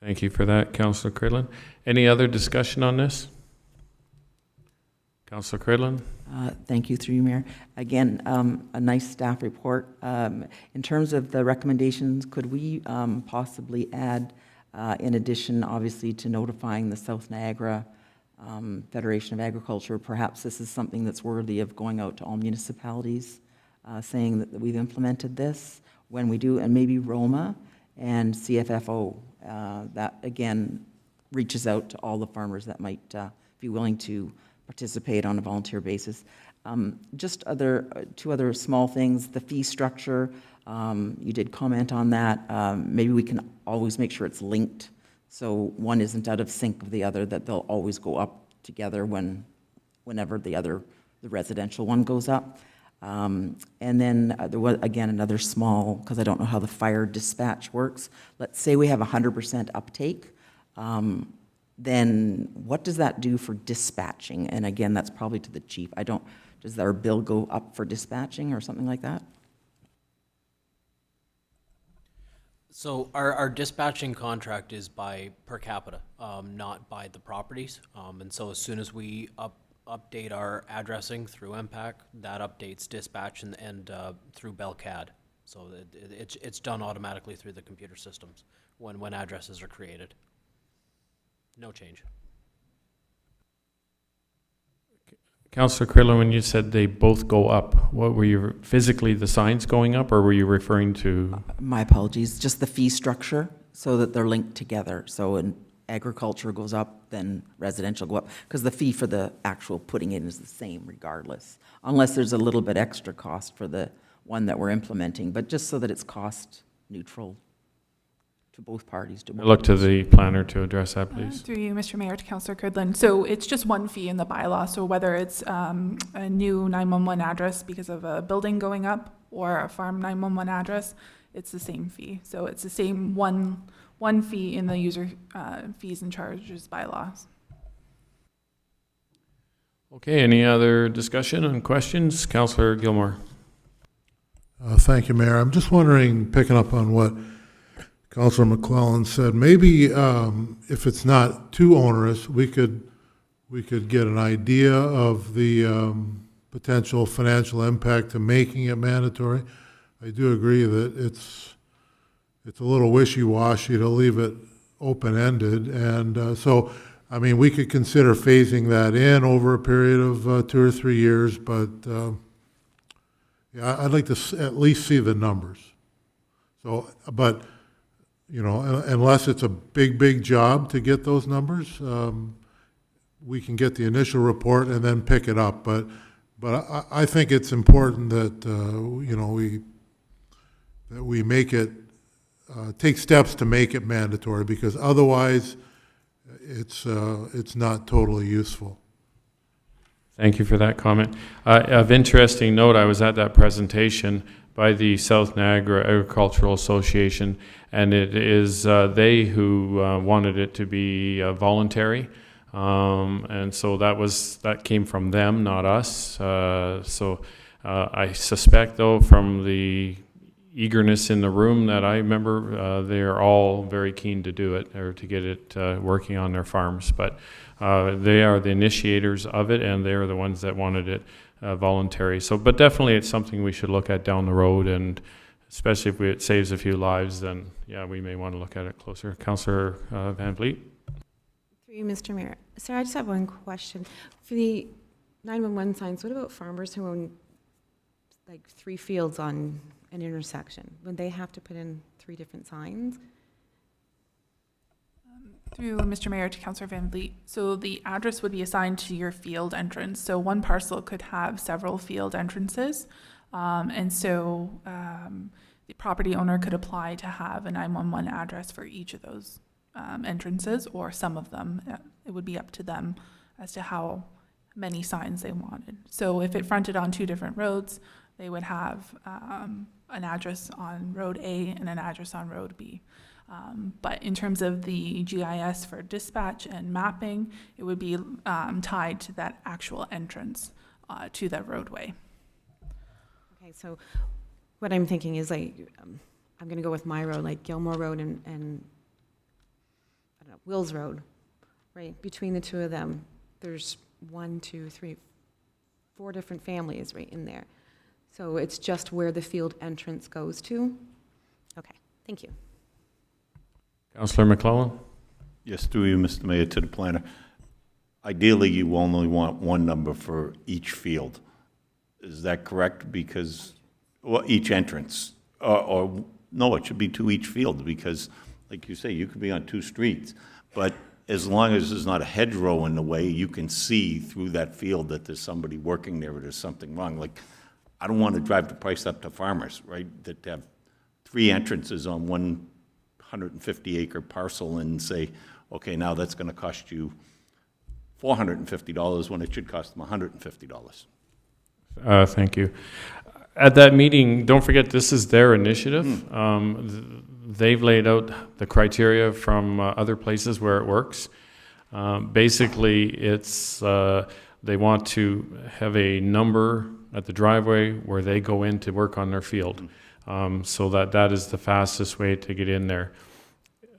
Thank you for that, Councillor Cridlin. Any other discussion on this? Councillor Cridlin? Thank you, through you, Mayor. Again, a nice staff report. In terms of the recommendations, could we possibly add, in addition, obviously, to notifying the South Niagara Federation of Agriculture, perhaps this is something that's worthy of going out to all municipalities, saying that we've implemented this when we do, and maybe Roma and CFFO. That, again, reaches out to all the farmers that might be willing to participate on a volunteer basis. Just two other small things, the fee structure, you did comment on that. Maybe we can always make sure it's linked, so one isn't out of sync with the other, that they'll always go up together whenever the residential one goes up. And then there was, again, another small, because I don't know how the fire dispatch works. Let's say we have 100% uptake. Then what does that do for dispatching? And again, that's probably to the chief. Does our bill go up for dispatching or something like that? So our dispatching contract is by per capita, not by the properties. And so as soon as we update our addressing through MPAC, that updates dispatch and through Belcad. So it's done automatically through the computer systems when addresses are created. No change. Councillor Cridlin, when you said they both go up, what were you, physically the signs going up, or were you referring to? My apologies, just the fee structure, so that they're linked together. So in agriculture goes up, then residential go up, because the fee for the actual putting in is the same regardless, unless there's a little bit extra cost for the one that we're implementing, but just so that it's cost neutral to both parties. I look to the planner to address that, please. Through you, Mr. Mayor, to Councillor Cridlin. So it's just one fee in the bylaw. So whether it's a new 911 address because of a building going up or a farm 911 address, it's the same fee. So it's the same one fee in the user fees and charges bylaws. Okay, any other discussion and questions? Councillor Gilmore. Thank you, Mayor. I'm just wondering, picking up on what Councillor McClellan said, maybe if it's not too onerous, we could get an idea of the potential financial impact to making it mandatory. I do agree that it's a little wishy-washy to leave it open-ended, and so I mean we could consider phasing that in over a period of 2 or 3 years, but yeah, I'd like to at least see the numbers. So, but you know, unless it's a big job to get those numbers, we can get the initial report and then pick it up. But I think it's important that you know we make it take steps to make it mandatory, because otherwise it's not totally useful. Thank you for that comment. Of interesting note, I was at that presentation. by the South Niagara Agricultural Association, and it is they who wanted it to be voluntary. And so that came from them, not us. I suspect, though, from the eagerness in the room that I remember, they're all very keen to do it, or to get it working on their farms. But they are the initiators of it, and they're the ones that wanted it voluntary. So, but definitely it's something we should look at down the road, and especially if it saves a few lives, then yeah, we may want to look at it closer. Councillor Van Vliet. Through you, Mr. Mayor. Sir, I just have one question. For the 911 signs, what about farmers who own like 3 fields on an intersection? Would they have to put in 3 different signs? Through Mr. Mayor to Councillor Van Vliet. So the address would be assigned to your field entrance. So one parcel could have several field entrances. The property owner could apply to have a 911 address for each of those entrances, or some of them. It would be up to them as to how many signs they wanted. So if it fronted on 2 different roads, they would have an address on Road A and an address on Road B. But in terms of the GIS for dispatch and mapping, it would be tied to that actual entrance to that roadway. Okay, so what I'm thinking is like, I'm going to go with my road, like Gilmore Road and I don't know, Wills Road, right? Between the 2 of them, there's 1, 2, 3, 4 different families right in there. So it's just where the field entrance goes to? Okay, thank you. Councillor McClellan. Yes, through you, Mr. Mayor, to the planner. Ideally, you only want 1 number for each field. Is that correct? Because, well, each entrance, or no, it should be to each field, because, like you say, you could be on 2 streets, but as long as there's not a hedgerow in the way, you can see through that field that there's somebody working there or there's something wrong. Like, I don't want to drive the price up to farmers, right, that have 3 entrances on 150-acre parcel and say, okay, now that's going to cost you $450 when it should cost them $150. Thank you. At that meeting, don't forget, this is their initiative. They've laid out the criteria from other places where it works. Basically, it's they want to have a number at the driveway where they go in to work on their field, so that is the fastest way to get in there.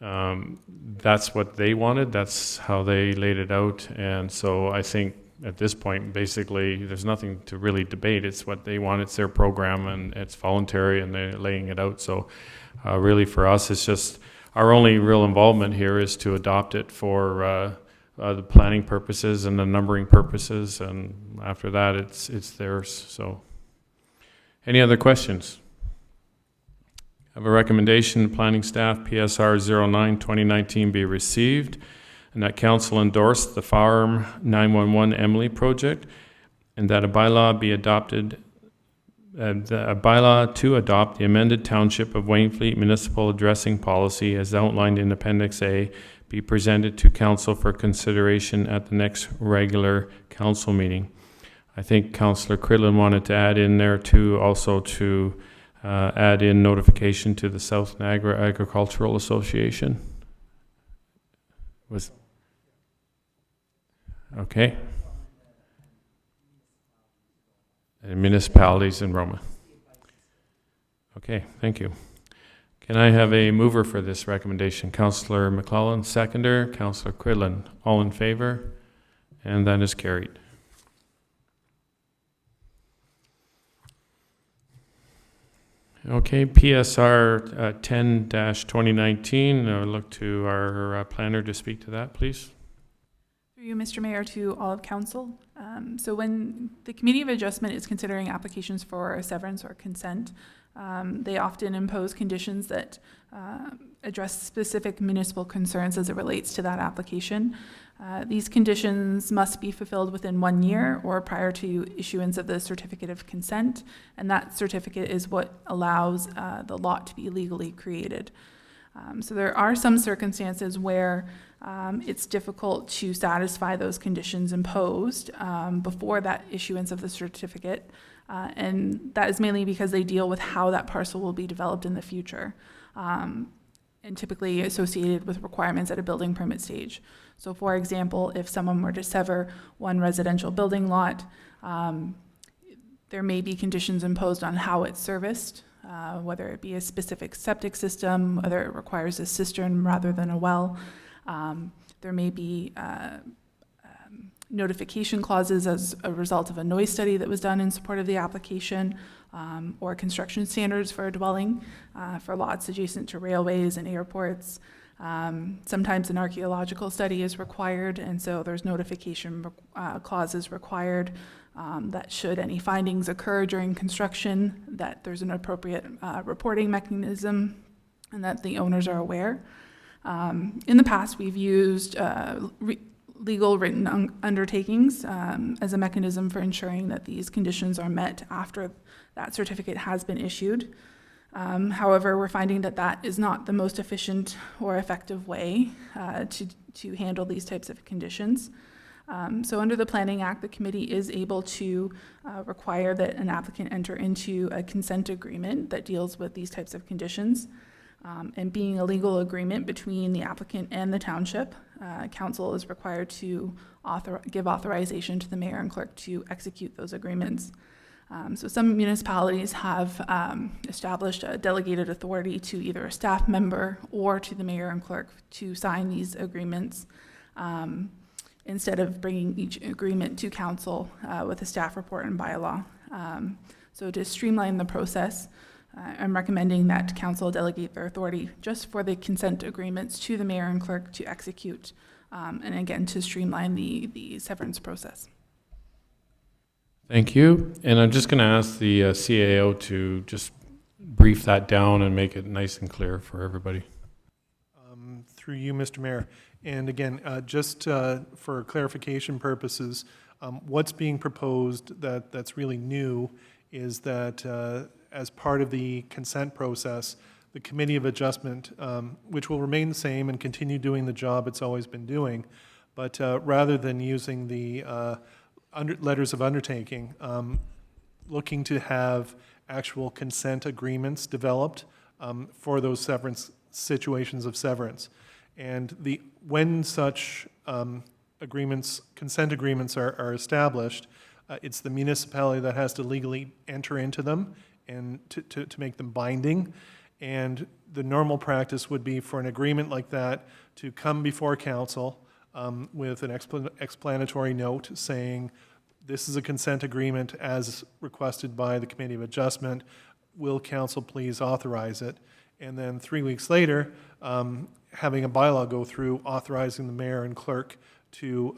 That's what they wanted. That's how they laid it out, and so I think at this point, basically, there's nothing to really debate. It's what they want. It's their program, and it's voluntary, and they're laying it out. So really for us, it's just our only real involvement here is to adopt it for the planning purposes and the numbering purposes, and after that, it's theirs. So any other questions? I have a recommendation, planning staff, PSR 09-2019 be received, and that council endorse the Farm 911 Emily project, and that a bylaw be adopted, a bylaw to adopt the amended Township of Wainfleet municipal addressing policy as outlined in Appendix A be presented to council for consideration at the next regular council meeting. I think Councillor Cridlin wanted to add in there too, also to add in notification to the South Niagara Agricultural Association. Okay. And municipalities in Roma. Okay, thank you. Can I have a mover for this recommendation? Councillor McClellan, seconder. Councillor Cridlin, all in favor? And that is carried. Okay, PSR 10-2019. I'll look to our planner to speak to that, please. Through you, Mr. Mayor, to all of council. So when the Committee of Adjustment is considering applications for a severance or consent, they often impose conditions that address specific municipal concerns as it relates to that application. These conditions must be fulfilled within 1 year or prior to issuance of the certificate of consent, and that certificate is what allows the lot to be legally created. So there are some circumstances where it's difficult to satisfy those conditions imposed before that issuance of the certificate. And that is mainly because they deal with how that parcel will be developed in the future, and typically associated with requirements at a building permit stage. So for example, if someone were to sever one residential building lot, there may be conditions imposed on how it's serviced, whether it be a specific septic system, whether it requires a cistern rather than a well. There may be notification clauses as a result of a noise study that was done in support of the application, or construction standards for a dwelling for lots adjacent to railways and airports. Sometimes an archaeological study is required, and so there's notification clauses required that should any findings occur during construction, that there's an appropriate reporting mechanism and that the owners are aware. In the past, we've used legal written undertakings as a mechanism for ensuring that these conditions are met after that certificate has been issued. However, we're finding that that is not the most efficient or effective way to handle these types of conditions. So under the Planning Act, the committee is able to require that an applicant enter into a consent agreement that deals with these types of conditions. And being a legal agreement between the applicant and the township, council is required to give authorization to the mayor and clerk to execute those agreements. So some municipalities have established a delegated authority to either a staff member or to the mayor and clerk to sign these agreements, instead of bringing each agreement to council with a staff report and bylaw. So to streamline the process, I'm recommending that council delegate their authority just for the consent agreements to the mayor and clerk to execute, and again, to streamline the severance process. Thank you. And I'm just going to ask the CAO to just brief that down and make it nice and clear for everybody. Through you, Mr. Mayor. And again, just for clarification purposes, what's being proposed that's really new is that as part of the consent process, the Committee of Adjustment, which will remain the same and continue doing the job it's always been doing, but rather than using the letters of undertaking, looking to have actual consent agreements developed for those severance situations of severance. And when such consent agreements are established, it's the municipality that has to legally enter into them and to make them binding. And the normal practice would be for an agreement like that to come before council with an explanatory note saying, this is a consent agreement as requested by the Committee of Adjustment. Will council please authorize it? And then 3 weeks later, having a bylaw go through authorizing the mayor and clerk to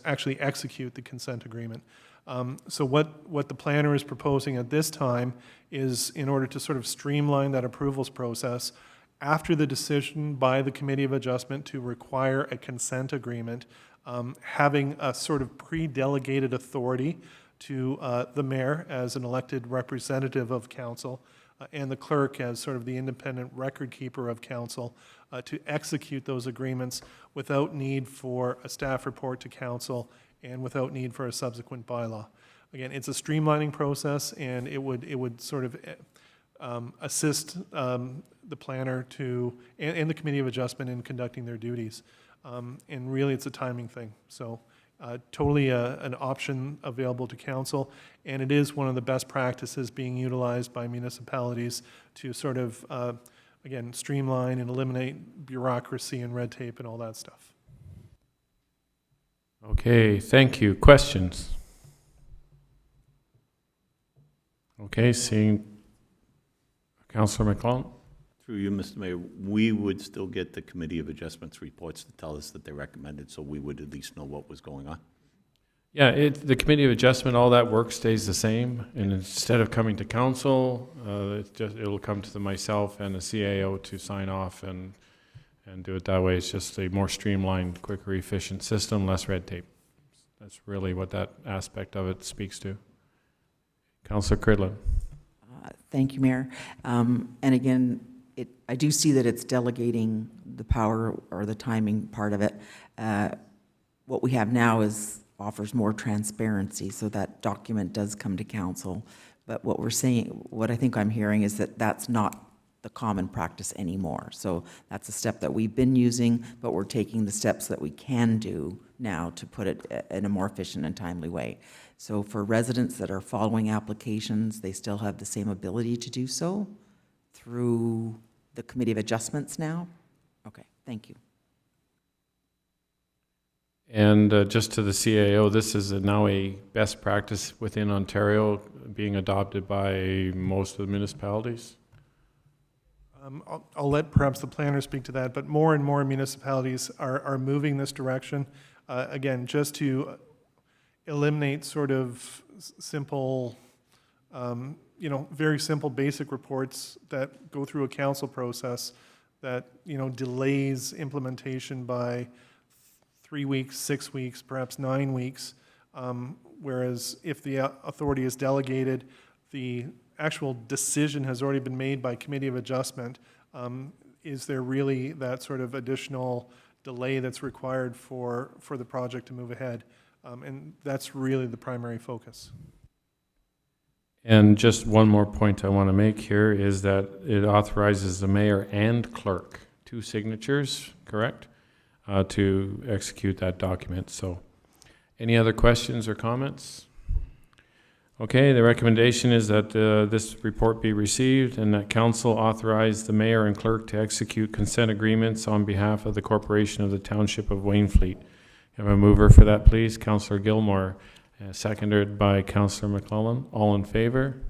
actually execute the consent agreement. So what the planner is proposing at this time is, in order to sort of streamline that approvals process, after the decision by the Committee of Adjustment to require a consent agreement, having a sort of pre-delegated authority to the mayor as an elected representative of council, and the clerk as sort of the independent record keeper of council, to execute those agreements without need for a staff report to council and without need for a subsequent bylaw. Again, it's a streamlining process, and it would sort of assist the planner and the Committee of Adjustment in conducting their duties. And really, it's a timing thing. So totally an option available to council, and it is one of the best practices being utilized by municipalities to sort of, again, streamline and eliminate bureaucracy and red tape and all that stuff. Okay, thank you. Questions? Okay, seeing Councillor McClellan. Through you, Mr. Mayor, we would still get the Committee of Adjustments reports to tell us that they recommended, so we would at least know what was going on. Yeah, the Committee of Adjustment, all that work stays the same, and instead of coming to council, it'll come to myself and the CAO to sign off and do it that way. It's just a more streamlined, quicker, efficient system, less red tape. That's really what that aspect of it speaks to. Councillor Cridlin. Thank you, Mayor. And again, I do see that it's delegating the power or the timing part of it. What we have now is offers more transparency, so that document does come to council. But what we're saying, what I think I'm hearing is that that's not the common practice anymore. So that's a step that we've been using, but we're taking the steps that we can do now to put it in a more efficient and timely way. So for residents that are following applications, they still have the same ability to do so through the Committee of Adjustments now? Okay, thank you. And just to the CAO, this is now a best practice within Ontario being adopted by most of the municipalities? I'll let perhaps the planner speak to that, but more and more municipalities are moving this direction. Again, just to eliminate sort of simple, very simple basic reports that go through a council process that, delays implementation by 3 weeks, 6 weeks, perhaps 9 weeks. Whereas if the authority is delegated, the actual decision has already been made by Committee of Adjustment. Is there really that sort of additional delay that's required for the project to move ahead? And that's really the primary focus. And just one more point I want to make here is that it authorizes the mayor and clerk, 2 signatures, correct, to execute that document. So any other questions or comments? Okay, the recommendation is that this report be received and that council authorize the mayor and clerk to execute consent agreements on behalf of the corporation of the Township of Wainfleet. Have a mover for that, please? Councillor Gilmore, seconded by Councillor McClellan. All in favor?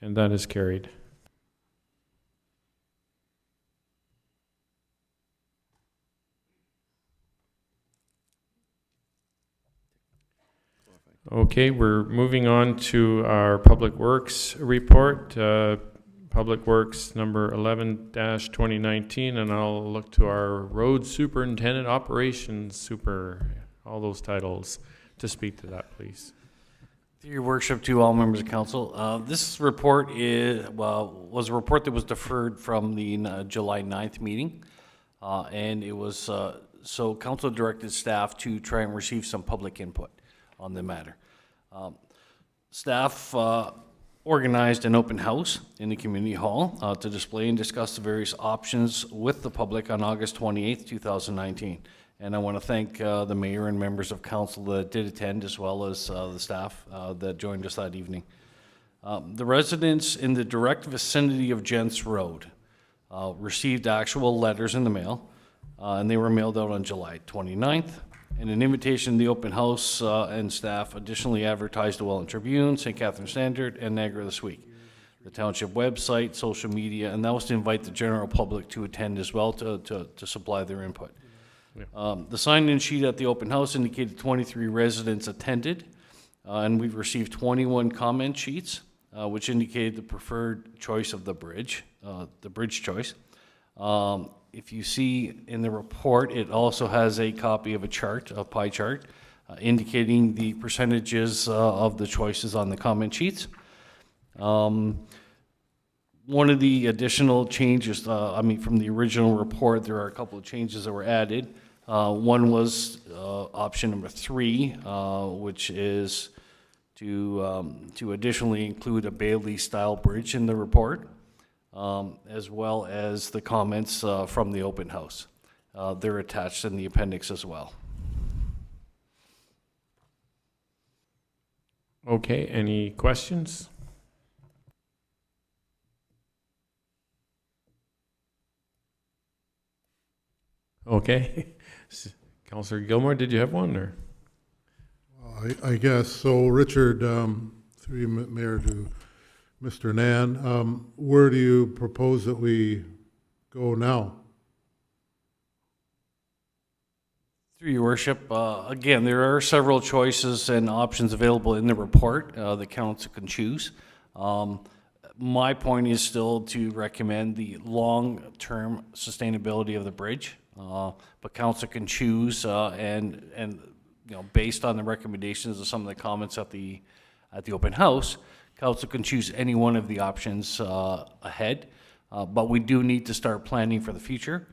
And that is carried. Okay, we're moving on to our Public Works report, Public Works number 11-2019, and I'll look to our Road Superintendent, Operations Super, all those titles, to speak to that, please. Through your worship, to all members of council, this report was a report that was deferred from the July 9th meeting, and it was so council directed staff to try and receive some public input on the matter. Staff organized an open house in the community hall to display and discuss the various options with the public on August 28th, 2019. And I want to thank the mayor and members of council that did attend, as well as the staff that joined us that evening. The residents in the direct vicinity of Gents Road received actual letters in the mail, and they were mailed out on July 29th. And an invitation to the open house and staff additionally advertised the Welland Tribune, St. Catharines Standard, and Niagara This Week, the township website, social media, and that was to invite the general public to attend as well to supply their input. Yeah. The sign-in sheet at the open house indicated 23 residents attended, and we've received 21 comment sheets, which indicated the preferred choice of the bridge choice. If you see in the report, it also has a copy of a pie chart, indicating the percentages of the choices on the comment sheets. One of the additional changes, from the original report, there are a couple of changes that were added. One was option number 3, which is to additionally include a Bailey-style bridge in the report. As well as the comments from the open house. They're attached in the appendix as well. Okay, any questions? Okay. Councillor Gilmore, did you have one? Or? Well, I guess so. Richard, through you, Mayor, to Mr. Nan, where do you propose that we go now? Through your worship, again, there are several choices and options available in the report the council can choose. My point is still to recommend the long-term sustainability of the bridge, but council can choose and based on the recommendations of some of the comments at the open house, council can choose any one of the options ahead, but we do need to start planning for the future,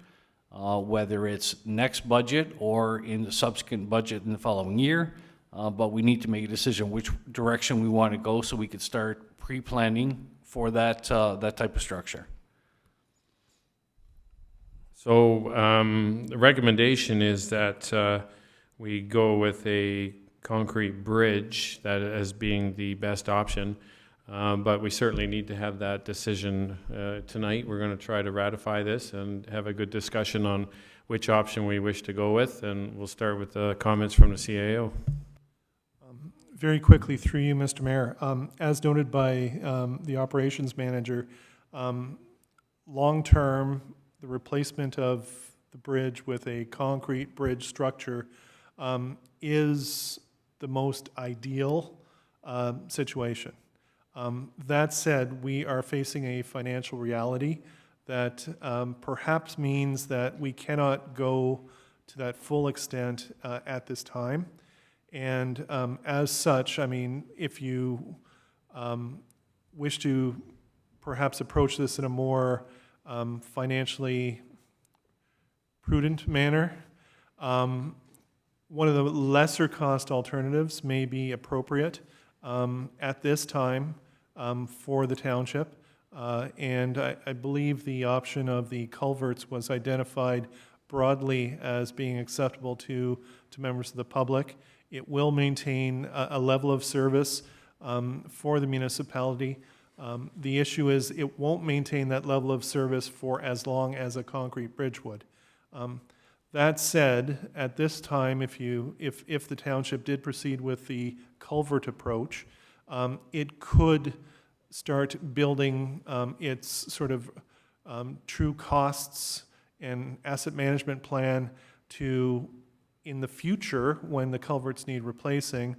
whether it's next budget or in the subsequent budget in the following year. but we need to make a decision which direction we want to go so we could start pre-planning for that, that type of structure. So the recommendation is that we go with a concrete bridge that as being the best option, but we certainly need to have that decision tonight. We're going to try to ratify this and have a good discussion on which option we wish to go with, and we'll start with the comments from the CAO. Very quickly, through you, Mr. Mayor, as noted by the operations manager, long-term, the replacement of the bridge with a concrete bridge structure is the most ideal situation. That said, we are facing a financial reality that perhaps means that we cannot go to that full extent at this time. And as such, I mean, if you wish to perhaps approach this in a more financially prudent manner, one of the lesser cost alternatives may be appropriate at this time for the township. And I believe the option of the culverts was identified broadly as being acceptable to members of the public. It will maintain a level of service for the municipality. The issue is it won't maintain that level of service for as long as a concrete bridge would. That said, at this time, if the township did proceed with the culvert approach, it could start building its sort of true costs and asset management plan to, in the future, when the culverts need replacing,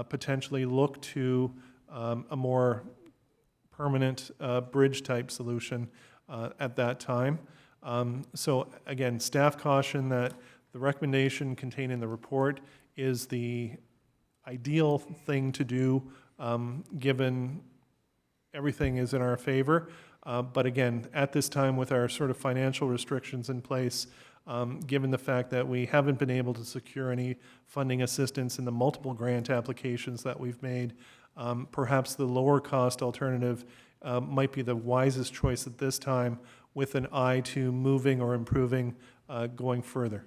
potentially look to a more permanent bridge-type solution at that time. So again, staff caution that the recommendation contained in the report is the ideal thing to do, given everything is in our favor. But again, at this time, with our sort of financial restrictions in place, given the fact that we haven't been able to secure any funding assistance in the multiple grant applications that we've made, perhaps the lower cost alternative might be the wisest choice at this time, with an eye to moving or improving going further.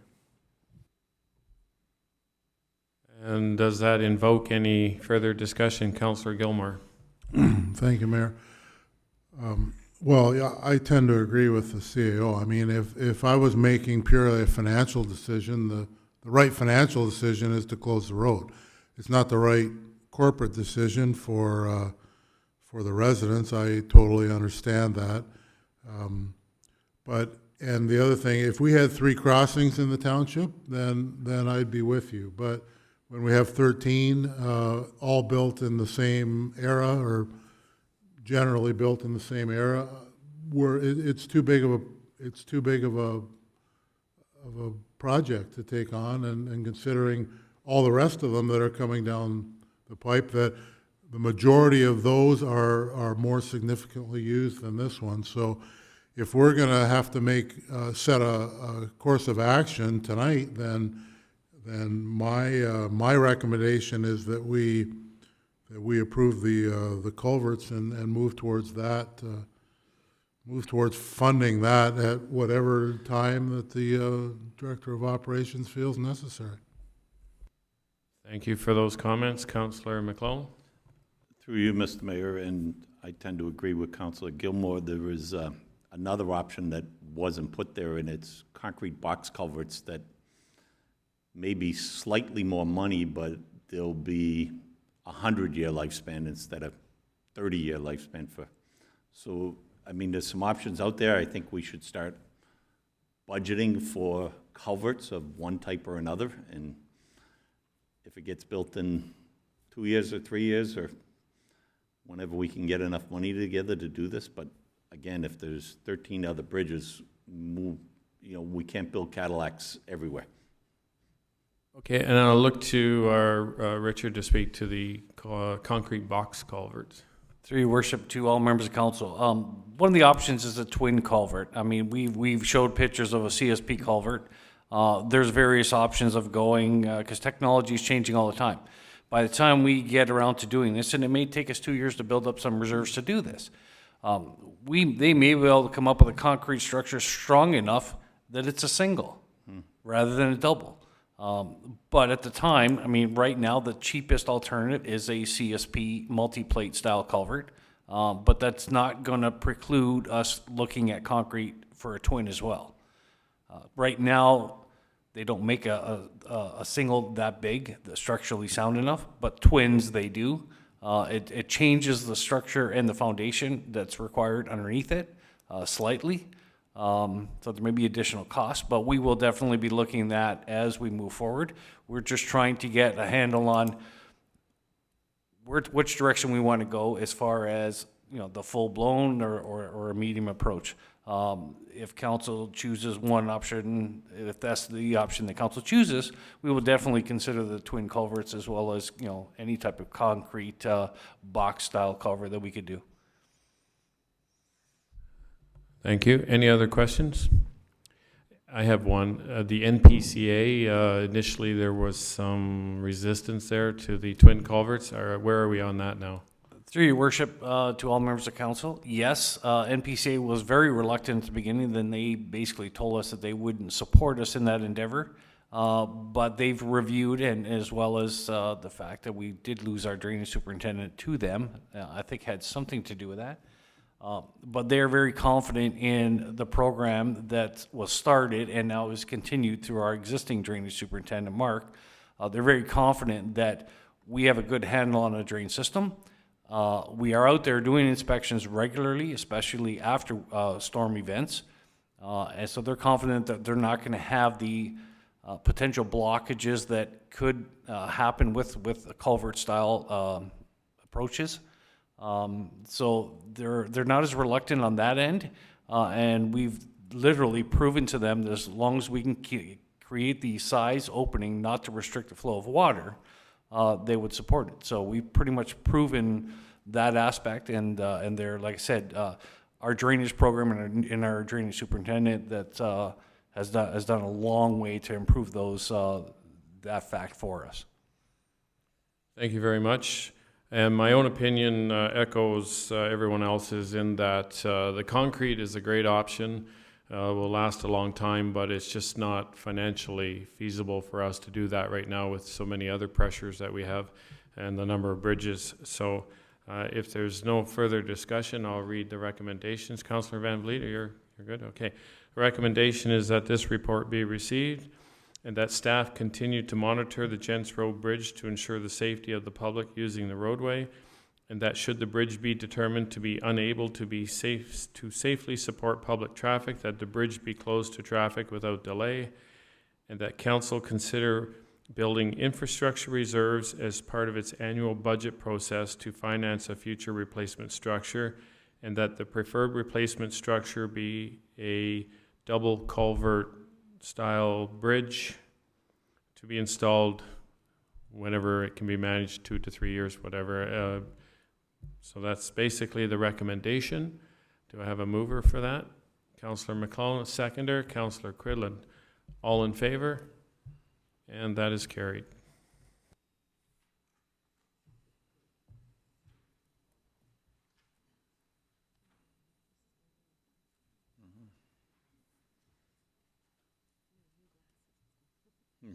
And does that invoke any further discussion, Councillor Gilmore? Thank you, Mayor. Well, yeah, I tend to agree with the CAO. I mean, if I was making purely a financial decision, the right financial decision is to close the road. It's not the right corporate decision for the residents. I totally understand that. And the other thing, if we had 3 crossings in the township, then I'd be with you. But when we have 13, all built in the same era, or generally built in the same era, it's too big of a project to take on, and considering all the rest of them that are coming down the pipe, that the majority of those are more significantly used than this one. So if we're going to have to set a course of action tonight, then my recommendation is that we approve the culverts and move towards that, move towards funding that at whatever time that the Director of Operations feels necessary. Thank you for those comments, Councillor McClellan. Through you, Mr. Mayor, and I tend to agree with Councillor Gilmore. There is another option that wasn't put there, and it's concrete box culverts that may be slightly more money, but there'll be a 100-year lifespan instead of 30-year lifespan for. So, I mean, there's some options out there. I think we should start budgeting for culverts of one type or another, and if it gets built in 2 years or 3 years, or whenever we can get enough money together to do this. But again, if there's 13 other bridges, we can't build Cadillacs everywhere. Okay, and I'll look to our Richard to speak to the concrete box culverts. Through your worship, to all members of council. One of the options is a twin culvert. I mean, we've showed pictures of a CSP culvert. There's various options of going, because technology is changing all the time. By the time we get around to doing this, and it may take us 2 years to build up some reserves to do this, they may be able to come up with a concrete structure strong enough that it's a single rather than a double. But at the time, I mean, right now, the cheapest alternative is a CSP multi-plate style culvert. But that's not going to preclude us looking at concrete for a twin as well. Right now, they don't make a single that big, that's structurally sound enough, but twins they do. It changes the structure and the foundation that's required underneath it slightly. So there may be additional costs, but we will definitely be looking at that as we move forward. We're just trying to get a handle on which direction we want to go as far as, you know, the full-blown or a medium approach. If council chooses one option, if that's the option that council chooses, we will definitely consider the twin culverts as well as, you know, any type of concrete box-style culvert that we could do. Thank you. Any other questions? I have one. The NPCA, initially there was some resistance there to the twin culverts. Where are we on that now? Through your worship, to all members of council, yes, NPCA was very reluctant at the beginning. Then they basically told us that they wouldn't support us in that endeavor. But they've reviewed, and as well as the fact that we did lose our drainage superintendent to them, I think had something to do with that. But they're very confident in the program that was started and now is continued through our existing drainage superintendent, Mark. They're very confident that we have a good handle on the drain system. We are out there doing inspections regularly, especially after storm events. And so they're confident that they're not going to have the potential blockages that could happen with culvert style approaches. So they're not as reluctant on that end, and we've literally proven to them that as long as we can create the size opening not to restrict the flow of water, they would support it. So we've pretty much proven that aspect, and they're, like I said, our drainage program and our drainage superintendent that has done a long way to improve those that fact for us. Thank you very much. And my own opinion echoes everyone else's in that the concrete is a great option, will last a long time, but it's just not financially feasible for us to do that right now with so many other pressures that we have and the number of bridges. So if there's no further discussion, I'll read the recommendations. Councillor Van Vliet, you're good? Okay. The recommendation is that this report be received, and that staff continue to monitor the Gents Road Bridge to ensure the safety of the public using the roadway, and that should the bridge be determined to be unable to safely support public traffic, that the bridge be closed to traffic without delay, and that council consider building infrastructure reserves as part of its annual budget process to finance a future replacement structure, and that the preferred replacement structure be a double culvert style bridge to be installed whenever it can be managed, 2 to 3 years, whatever. So that's basically the recommendation. Do I have a mover for that? Councillor McClellan, seconder. Councillor Cridland. All in favor? And that is carried.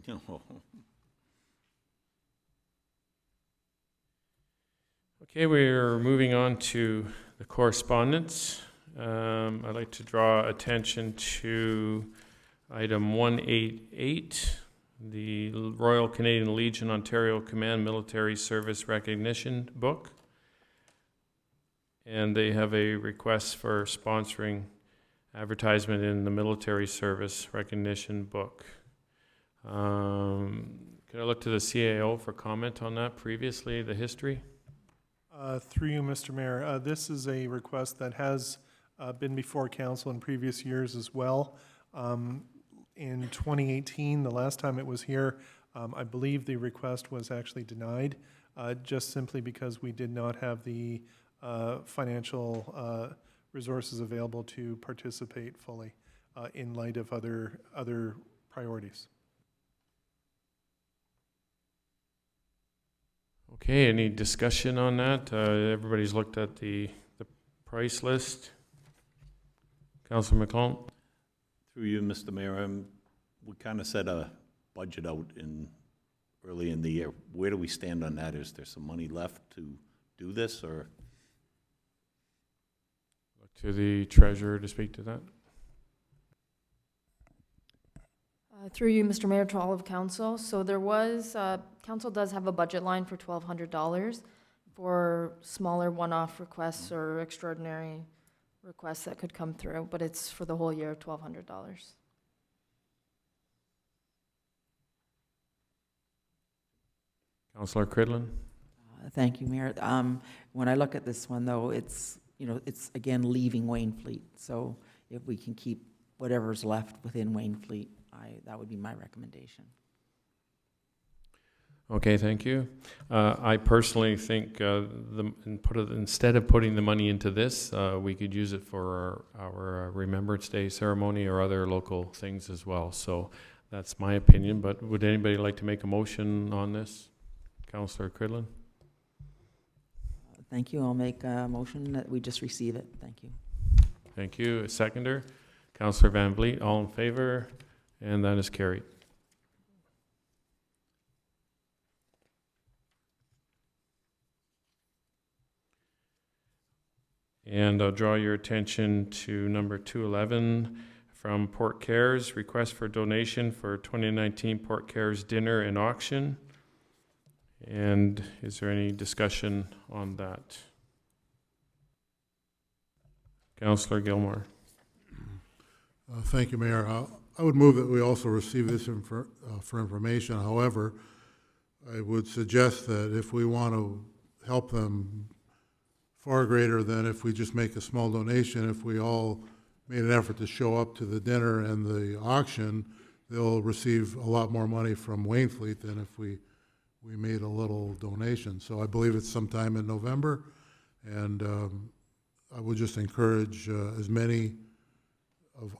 No. Okay, we're moving on to the correspondence. I'd like to draw attention to item 188, the Royal Canadian Legion Ontario Command Military Service Recognition Book. And they have a request for sponsoring advertisement in the Military Service Recognition Book. Could I look to the CAO for comment on that previously, the history? Through you, Mr. Mayor, this is a request that has been before council in previous years as well. In 2018, the last time it was here, I believe the request was actually denied, just simply because we did not have the financial resources available to participate fully in light of other priorities. Okay, any discussion on that? Everybody's looked at the price list. Councilor McClellan? Through you, Mr. Mayor, we kind of set a budget out early in the year. Where do we stand on that? Is there some money left to do this, or? Look to the treasurer to speak to that. Through you, Mr. Mayor, to all of council. So there was, council does have a budget line for $1,200 for smaller one-off requests or extraordinary requests that could come through, but it's for the whole year, $1,200. Councilor Cridlin? Thank you, Mayor. When I look at this one, though, it's, it's again leaving Wainfleet. So if we can keep whatever's left within Wainfleet, that would be my recommendation. Okay, thank you. I personally think instead of putting the money into this, we could use it for our Remembrance Day ceremony or other local things as well. So that's my opinion, but would anybody like to make a motion on this? Councillor Cridlin? Thank you. I'll make a motion that we just receive it. Thank you. Thank you. A seconder? Councillor Van Vliet, all in favor? And that is carried. And I'll draw your attention to number 211 from Port Cares, request for donation for 2019 Port Cares dinner and auction. And is there any discussion on that? Councillor Gilmore. Thank you, Mayor. I would move that we also receive this for information. However, I would suggest that if we want to help them far greater than if we just make a small donation, if we all made an effort to show up to the dinner and the auction, they'll receive a lot more money from Wainfleet than if we made a little donation. So I believe it's sometime in November, and I would just encourage as many of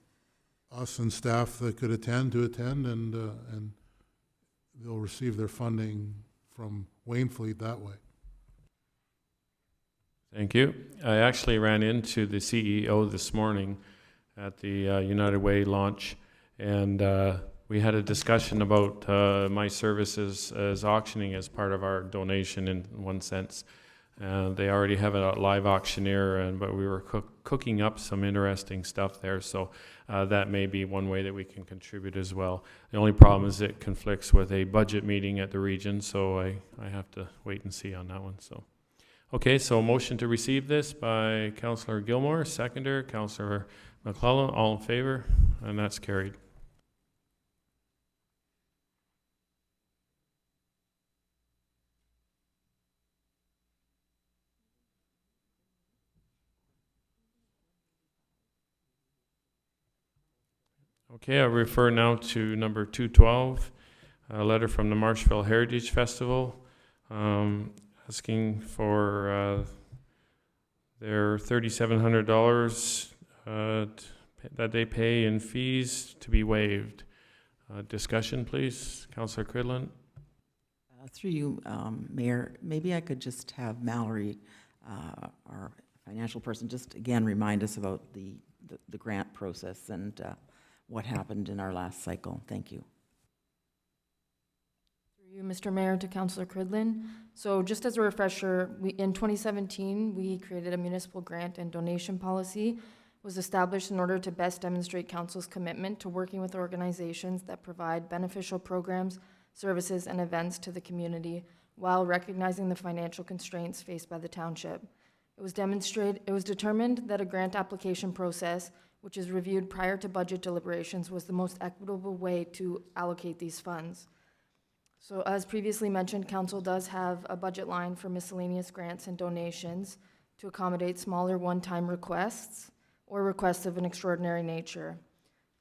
us and staff that could attend to attend, and they'll receive their funding from Wainfleet that way. Thank you. I actually ran into the CEO this morning at the United Way launch, and we had a discussion about my services as auctioning as part of our donation in one sense. They already have a live auctioneer, but we were cooking up some interesting stuff there, so that may be one way that we can contribute as well. The only problem is it conflicts with a budget meeting at the region, so I have to wait and see on that one. So, okay, so a motion to receive this by Councillor Gilmore, seconder, Councillor McClellan, all in favor, and that's carried. Okay, I refer now to number 212, a letter from the Marshville Heritage Festival, asking for their $3,700 that they pay in fees to be waived. Discussion, please. Councillor Cridlin. Through you, Mayor, maybe I could just have Mallory, our financial person, just again remind us about the grant process and what happened in our last cycle. Thank you. Through you, Mr. Mayor, to Councillor Cridlin. So just as a refresher, in 2017, we created a municipal grant and donation policy. It was established in order to best demonstrate council's commitment to working with organizations that provide beneficial programs, services, and events to the community while recognizing the financial constraints faced by the township. It was determined that a grant application process, which is reviewed prior to budget deliberations, was the most equitable way to allocate these funds. So as previously mentioned, council does have a budget line for miscellaneous grants and donations to accommodate smaller one-time requests or requests of an extraordinary nature.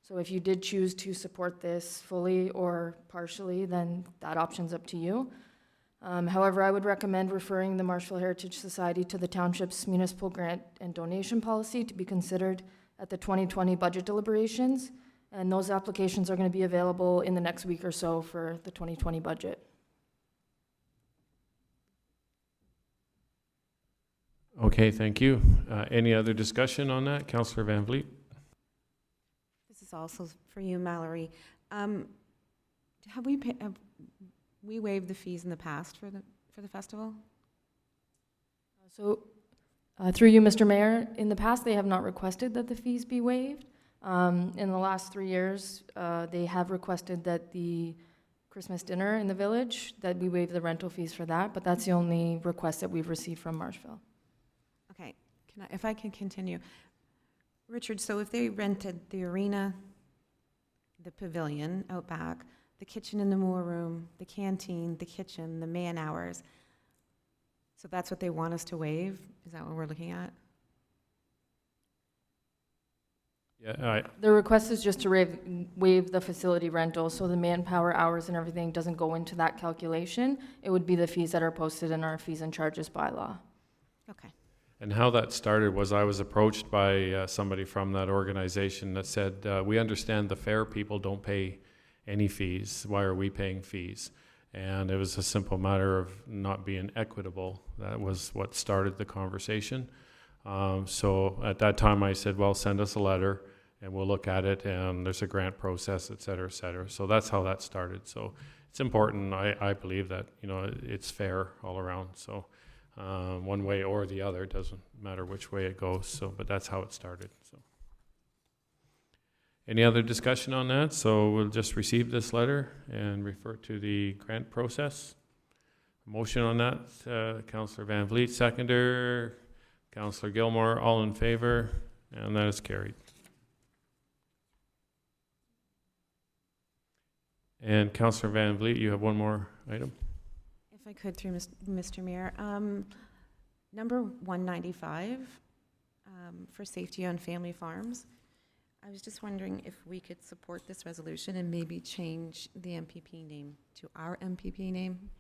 So if you did choose to support this fully or partially, then that option's up to you. However, I would recommend referring the Marshville Heritage Society to the township's municipal grant and donation policy to be considered at the 2020 budget deliberations, and those applications are going to be available in the next week or so for the 2020 budget. Okay, thank you. Any other discussion on that? Councillor Van Vliet? This is also for you, Mallory. Have we waived the fees in the past for the festival? So, through you, Mr. Mayor, in the past, they have not requested that the fees be waived. In the last 3 years, they have requested that the Christmas dinner in the village, that we waive the rental fees for that, but that's the only request that we've received from Marshville. Okay, if I can continue. Richard, so if they rented the arena, the pavilion out back, the kitchen in the Moore Room, the canteen, the kitchen, the man hours, so that's what they want us to waive? Is that what we're looking at? Yeah, The request is just to waive the facility rental, so the manpower hours and everything doesn't go into that calculation. It would be the fees that are posted in our fees and charges bylaw. Okay. And how that started was I was approached by somebody from that organization that said, we understand the fair people don't pay any fees. Why are we paying fees? And it was a simple matter of not being equitable. That was what started the conversation. So at that time I said, well, send us a letter and we'll look at it, and there's a grant process, et cetera, et cetera. So that's how that started. So it's important, I believe, that, you know, it's fair all around. So one way or the other, it doesn't matter which way it goes. So, but that's how it started. So, any other discussion on that? So we'll just receive this letter and refer to the grant process. Motion on that, Councillor Van Vliet, seconder. Councillor Gilmore, all in favor, and that is carried. And Councillor Van Vliet, you have one more item. If I could, through Mr. Mayor. Number 195, for safety on family farms. I was just wondering if we could support this resolution and maybe change the MPP name to our MPP name.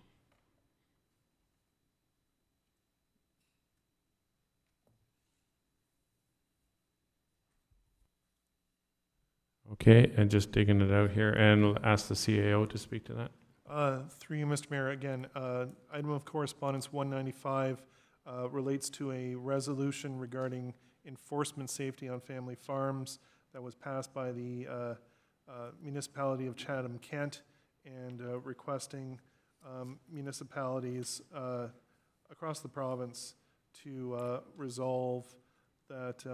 Okay, and just digging it out here, and ask the CAO to speak to that. Through you, Mr. Mayor, again, item of correspondence 195 relates to a resolution regarding enforcement safety on family farms that was passed by the municipality of Chatham-Kent, and requesting municipalities across the province to resolve that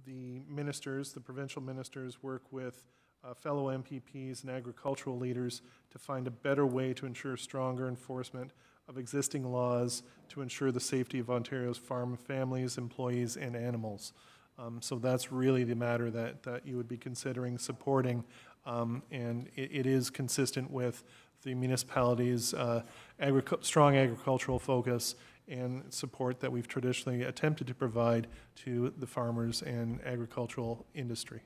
the ministers, the provincial ministers, work with fellow MPPs and agricultural leaders to find a better way to ensure stronger enforcement of existing laws to ensure the safety of Ontario's farm families, employees, and animals. So that's really the matter that you would be considering supporting, and it is consistent with the municipality's strong agricultural focus and support that we've traditionally attempted to provide to the farmers and agricultural industry.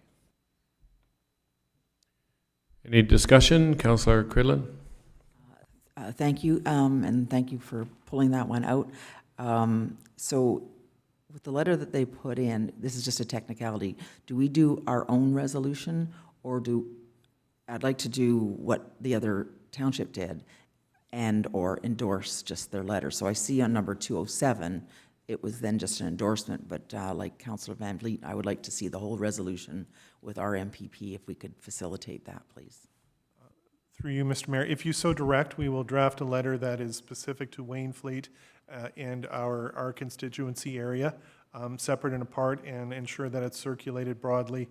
Any discussion? Councillor Cridlin? Thank you, and thank you for pulling that one out. So with the letter that they put in, this is just a technicality. Do we do our own resolution, or I'd like to do what the other township did and or endorse just their letter. So I see on number 207, it was then just an endorsement, but like Councillor Van Vliet, I would like to see the whole resolution with our MPP, if we could facilitate that, please. Through you, Mr. Mayor, if you so direct, we will draft a letter that is specific to Wainfleet and our constituency area, separate and apart, and ensure that it's circulated broadly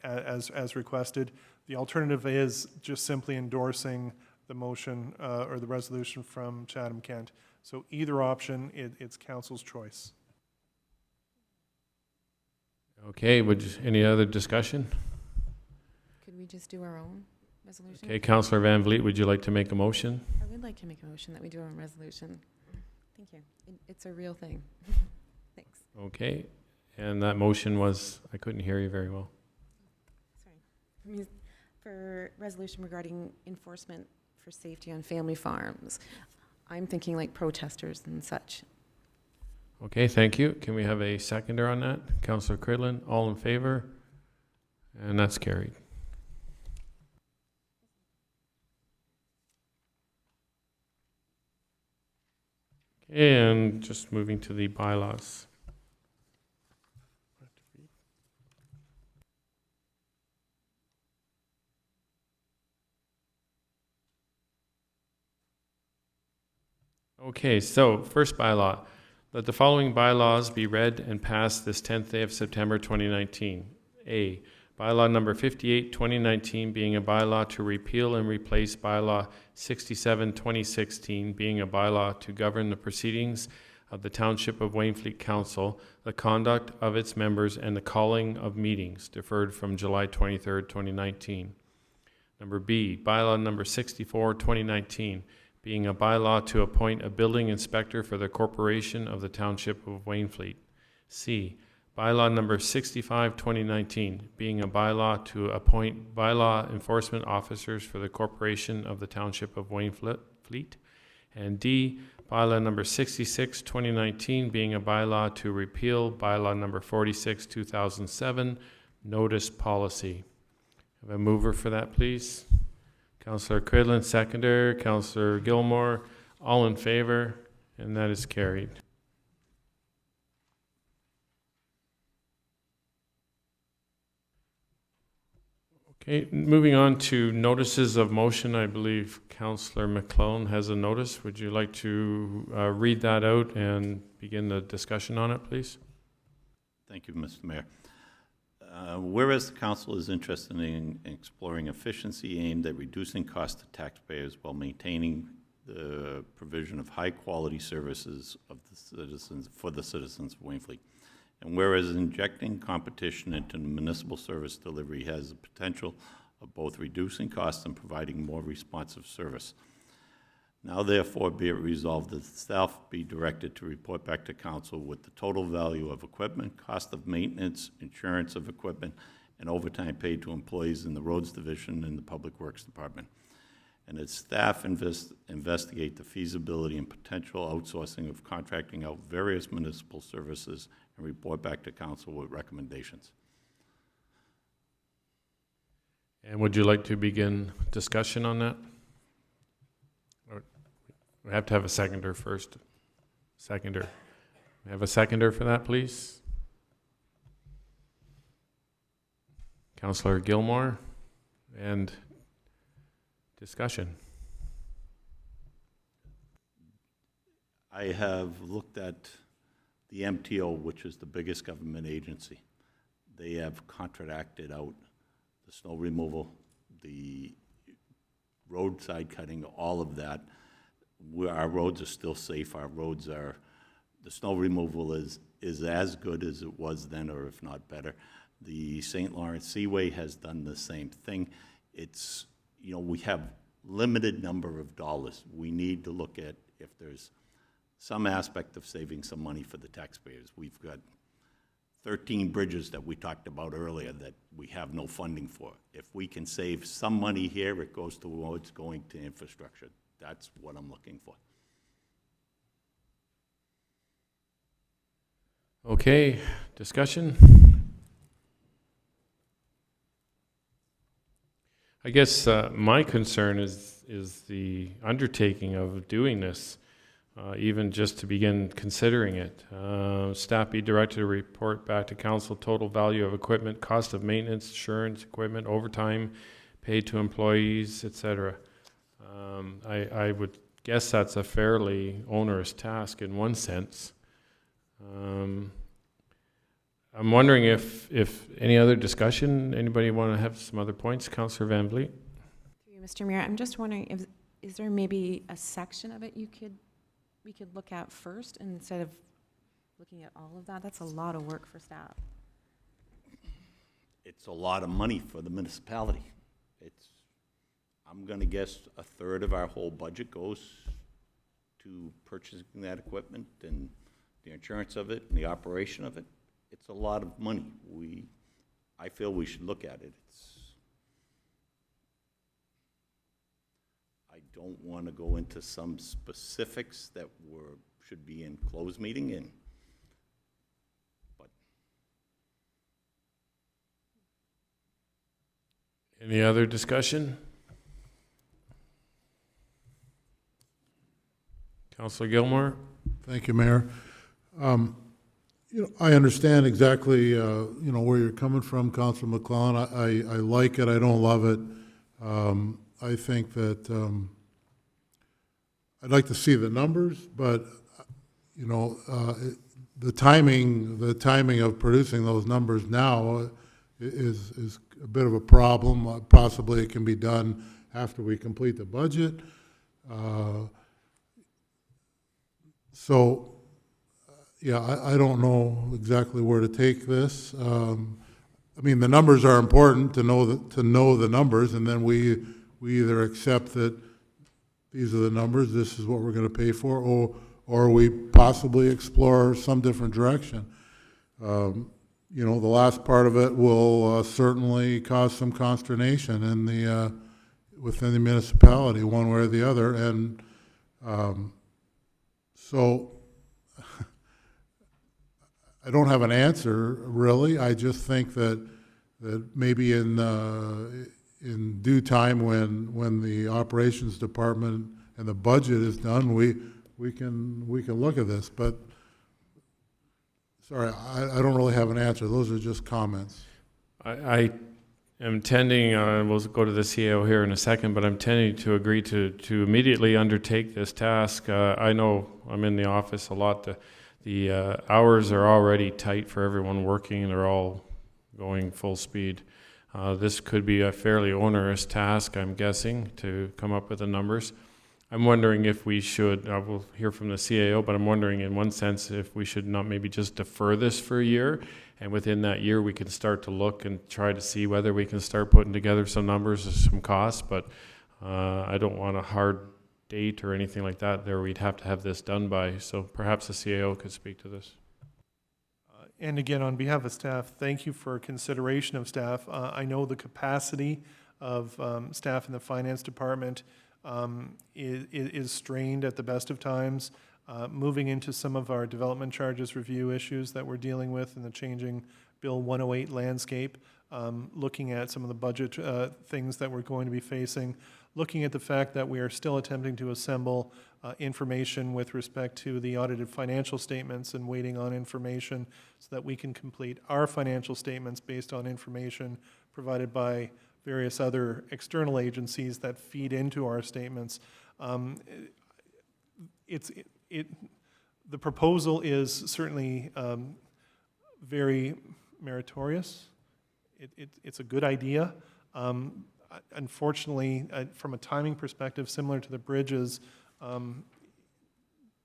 as requested. The alternative is just simply endorsing the motion or the resolution from Chatham-Kent. So either option, it's council's choice. Okay, any other discussion? Could we just do our own resolution? Okay, Councillor Van Vliet, would you like to make a motion? I would like to make a motion that we do our own resolution. Thank you. It's a real thing. Thanks. Okay, and that motion was, I couldn't hear you very well. Sorry. For resolution regarding enforcement for safety on family farms. I'm thinking like protesters and such. Okay, thank you. Can we have a seconder on that? Councillor Cridlin, all in favor? And that's carried. And just moving to the bylaws. Okay, so first bylaw. Let the following bylaws be read and passed this 10th day of September 2019. A. Bylaw number 58, 2019, being a bylaw to repeal and replace bylaw 67, 2016, being a bylaw to govern the proceedings of the Township of Wainfleet Council, the conduct of its members, and the calling of meetings, deferred from July 23rd, 2019. Number B, bylaw number 64, 2019, being a bylaw to appoint a building inspector for the corporation of the Township of Wainfleet. C, bylaw number 65, 2019, being a bylaw to appoint bylaw enforcement officers for the corporation of the Township of Wainfleet. And D, bylaw number 66, 2019, being a bylaw to repeal bylaw number 46, 2007, notice policy. Have a mover for that, please? Councillor Cridlin, seconder. Councillor Gilmore, all in favor, and that is carried. Okay, moving on to notices of motion. I believe Councillor McClellan has a notice. Would you like to read that out and begin the discussion on it, please? Thank you, Mr. Mayor. Whereas the council is interested in exploring efficiency aimed at reducing costs to taxpayers while maintaining the provision of high-quality services of the citizens for the citizens of Wainfleet. And whereas injecting competition into municipal service delivery has the potential of both reducing costs and providing more responsive service. Now therefore be it resolved that staff be directed to report back to council with the total value of equipment, cost of maintenance, insurance of equipment, and overtime paid to employees in the Roads Division and the Public Works Department. And its staff investigate the feasibility and potential outsourcing of contracting out various municipal services and report back to council with recommendations. And would you like to begin discussion on that? Or we have to have a seconder first. Seconder. We have a seconder for that, please? Councillor Gilmore, and discussion. I have looked at the MTO, which is the biggest government agency. They have contracted out the snow removal, the roadside cutting, all of that. Our roads are still safe. Our roads are, the snow removal is as good as it was then, or if not better. The St. Lawrence Seaway has done the same thing. It's, you know, we have limited number of dollars. We need to look at if there's some aspect of saving some money for the taxpayers. We've got 13 bridges that we talked about earlier that we have no funding for. If we can save some money here, it goes towards going to infrastructure. That's what I'm looking for. Okay, discussion? I guess my concern is the undertaking of doing this, even just to begin considering it. Staff be directed to report back to council total value of equipment, cost of maintenance, insurance, equipment, overtime paid to employees, etc. I would guess that's a fairly onerous task in one sense. I'm wondering if any other discussion, anybody want to have some other points? Councillor Van Vliet. Through you, Mr. Mayor, I'm just wondering if is there maybe a section of it we could look at first instead of looking at all of that? That's a lot of work for staff. It's a lot of money for the municipality. I'm going to guess a third of our whole budget goes to purchasing that equipment and the insurance of it and the operation of it. It's a lot of money. I feel we should look at it. I don't want to go into some specifics that should be in closed meeting, but Any other discussion? Councillor Gilmore, Thank you, Mayor. I understand exactly, where you're coming from, Councilor McClellan. I like it. I don't love it. I think that I'd like to see the numbers, but the timing of producing those numbers now is a bit of a problem. Possibly it can be done after we complete the budget. I don't know exactly where to take this. The numbers are important to know the numbers, and then we either accept that these are the numbers, this is what we're going to pay for, or we possibly explore some different direction. The last part of it will certainly cause some consternation within the municipality, one way or the other, and so I don't have an answer, really. I just think that maybe in due time, when the operations department and the budget is done, we can look at this. But sorry, I don't really have an answer. Those are just comments. I am tending, we'll go to the CAO here in a second, but I'm tending to agree to immediately undertake this task. I know I'm in the office a lot. The hours are already tight for everyone working, and they're all going full speed. This could be a fairly onerous task, I'm guessing, to come up with the numbers. I'm wondering if we should, we'll hear from the CAO, but I'm wondering in one sense if we should not maybe just defer this for a year, and within that year we can start to look and try to see whether we can start putting together some numbers or some costs, but I don't want a hard date or anything like that there. We'd have to have this done by, so perhaps the CAO could speak to this. And again, on behalf of staff, thank you for consideration of staff. I know the capacity of staff in the finance department is strained at the best of times. Moving into some of our development charges review issues that we're dealing with in the changing Bill 108 landscape, looking at some of the budget things that we're going to be facing, looking at the fact that we are still attempting to assemble information with respect to the audited financial statements and waiting on information so that we can complete our financial statements based on information provided by various other external agencies that feed into our statements. The proposal is certainly very meritorious. It's a good idea. Unfortunately, from a timing perspective, similar to the bridges,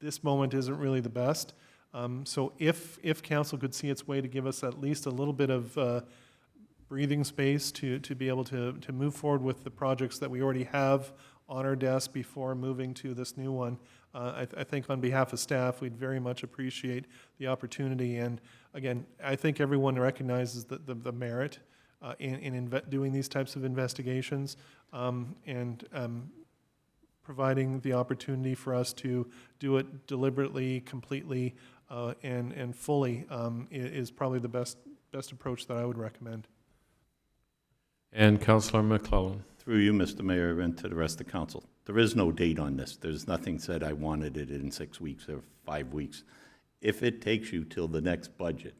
this moment isn't really the best. So if council could see its way to give us at least a little bit of breathing space to be able to move forward with the projects that we already have on our desk before moving to this new one, I think on behalf of staff, we'd very much appreciate the opportunity. And again, I think everyone recognizes the merit in doing these types of investigations, and providing the opportunity for us to do it deliberately, completely, and fully is probably the best approach that I would recommend. And Councillor McClellan. Through you, Mr. Mayor, and to the rest of the council. There is no date on this. There's nothing said I wanted it in 6 weeks or 5 weeks. If it takes you till the next budget,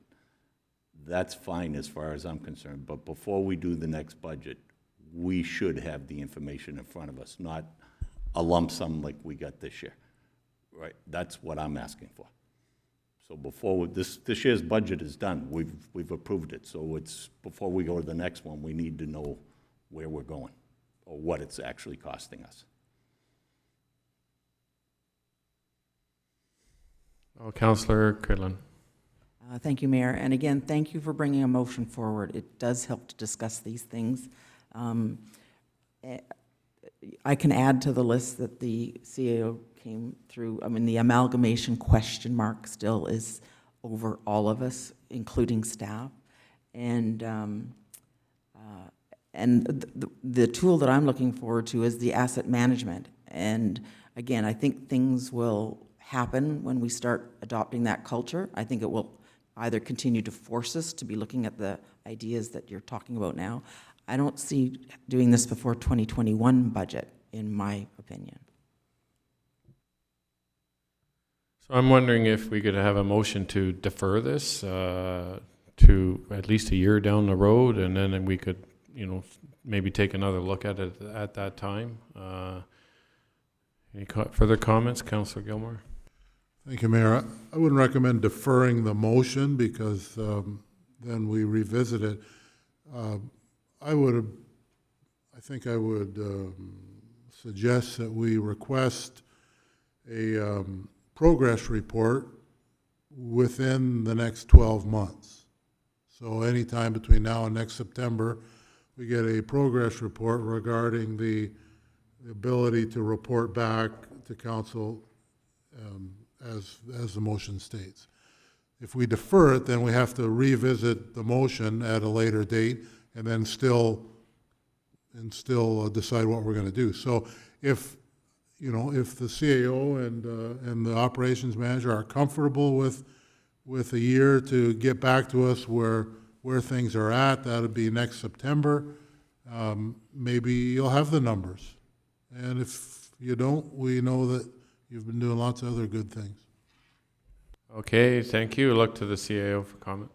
that's fine as far as I'm concerned. But before we do the next budget, we should have the information in front of us, not a lump sum like we got this year. Right? That's what I'm asking for. So before this year's budget is done, we've approved it. So it's before we go to the next one, we need to know where we're going or what it's actually costing us. Oh, Councillor Cridlin. Thank you, Mayor. And again, thank you for bringing a motion forward. It does help to discuss these things. I can add to the list that the CAO came through. I mean, the amalgamation question mark still is over all of us, including staff. And the tool that I'm looking forward to is the asset management. And again, I think things will happen when we start adopting that culture. I think it will either continue to force us to be looking at the ideas that you're talking about now. I don't see doing this before 2021 budget, in my opinion. So I'm wondering if we could have a motion to defer this to at least a year down the road, and then we could, maybe take another look at it at that time. Any further comments, Councillor Gilmore? Thank you, Mayor. I wouldn't recommend deferring the motion because then we revisit it. I think I would suggest that we request a progress report within the next 12 months. So anytime between now and next September, we get a progress report regarding the ability to report back to council as the motion states. If we defer it, then we have to revisit the motion at a later date and then still decide what we're going to do. So if the CAO and the operations manager are comfortable with a year to get back to us where things are at, that would be next September. Maybe you'll have the numbers. And if you don't, we know that you've been doing lots of other good things. Okay, thank you. Look to the CAO for comment.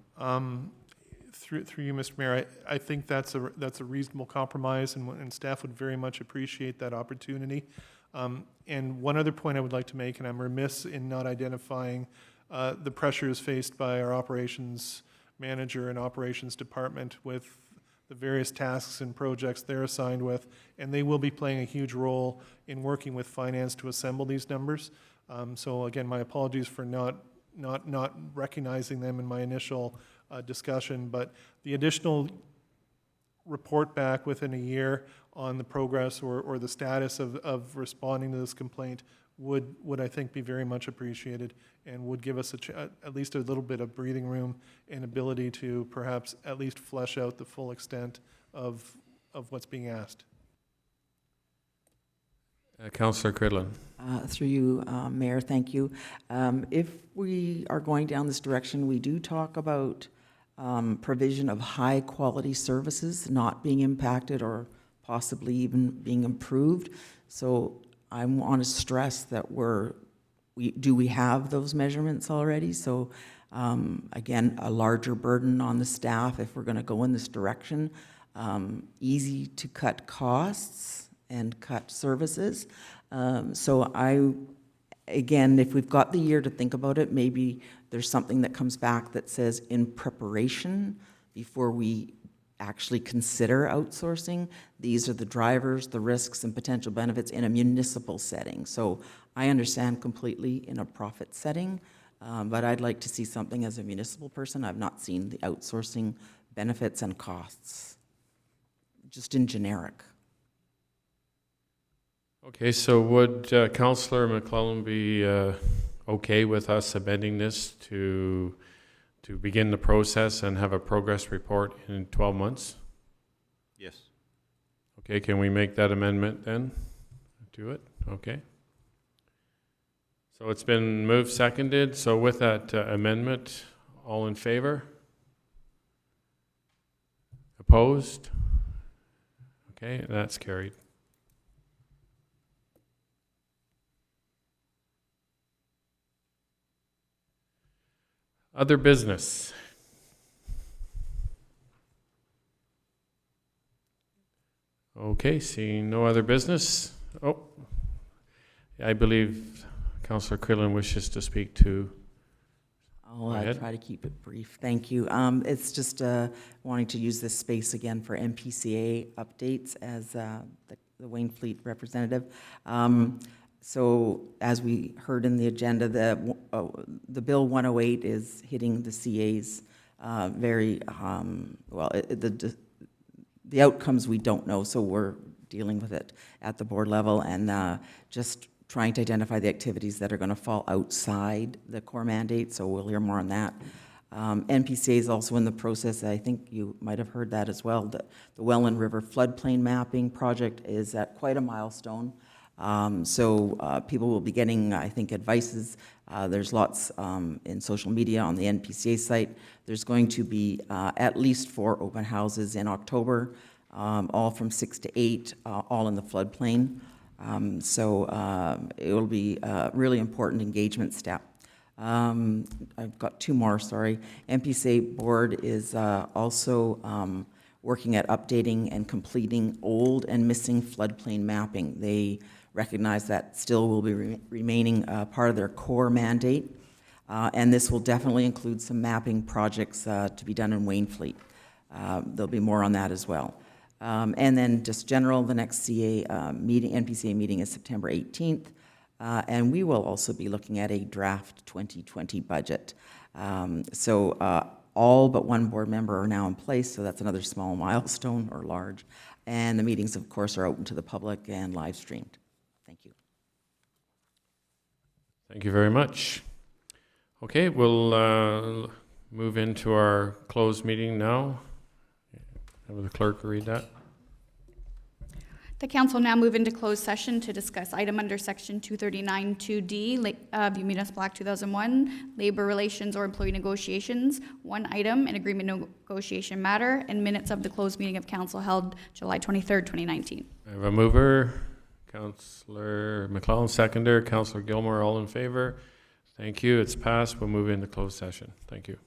Through you, Mr. Mayor, I think that's a reasonable compromise, and staff would very much appreciate that opportunity. And one other point I would like to make, and I'm remiss in not identifying the pressures faced by our operations manager and operations department with the various tasks and projects they're assigned with, and they will be playing a huge role in working with finance to assemble these numbers. So again, my apologies for not recognizing them in my initial discussion, but the additional report back within a year on the progress or the status of responding to this complaint would I think be very much appreciated and would give us at least a little bit of breathing room and ability to perhaps at least flesh out the full extent of what's being asked. Councillor Cridlin. Through you, Mayor, thank you. If we are going down this direction, we do talk about provision of high-quality services not being impacted or possibly even being improved. So I want to stress that we have those measurements already? So again, a larger burden on the staff if we're going to go in this direction. Easy to cut costs and cut services. Again, if we've got the year to think about it, maybe there's something that comes back that says in preparation before we actually consider outsourcing. These are the drivers, the risks, and potential benefits in a municipal setting. So I understand completely in a profit setting, but I'd like to see something as a municipal person. I've not seen the outsourcing benefits and costs, just in generic. Okay, so would Councillor McClellan be okay with us amending this to begin the process and have a progress report in 12 months? Yes. Okay, can we make that amendment then? Do it? Okay. So it's been moved, seconded. So with that amendment, all in favor? Opposed? Okay, that's carried. Other business. Okay, seeing no other business. Oh, I believe Councillor Cridlin wishes to speak to. I'll try to keep it brief. Thank you. It's just wanting to use this space again for MPCA updates as the Wainfleet representative. So as we heard in the agenda, the Bill 108 is hitting the CAs very, well, the outcomes we don't know, so we're dealing with it at the board level and just trying to identify the activities that are going to fall outside the core mandate, so we'll hear more on that. NPCA is also in the process, I think you might have heard that as well, the Welland River floodplain mapping project is at quite a milestone. So people will be getting, I think, advices. There's lots in social media on the NPCA site. There's going to be at least 4 open houses in October, all from 6 to 8, all in the floodplain. So it will be a really important engagement step. I've got two more, sorry. MPCA Board is also working at updating and completing old and missing floodplain mapping. They recognize that still will be remaining part of their core mandate, and this will definitely include some mapping projects to be done in Wainfleet. There'll be more on that as well. And then just general, the next NPCA meeting is September 18th. And we will also be looking at a draft 2020 budget. All but one board member are now in place, so that's another small milestone, or large. And the meetings, of course, are open to the public and live streamed. Thank you. Thank you very much. Okay, we'll move into our closed meeting now. Have the clerk read that. The council now move into closed session to discuss item under section 239-2D of the Municipal Act 2001, labor relations or employee negotiations, one item, an agreement negotiation matter, and minutes of the closed meeting of council held July 23rd, 2019. I have a mover, Councillor McClellan, seconder, Councillor Gilmore, all in favor. Thank you. It's passed. We'll move into closed session. Thank you.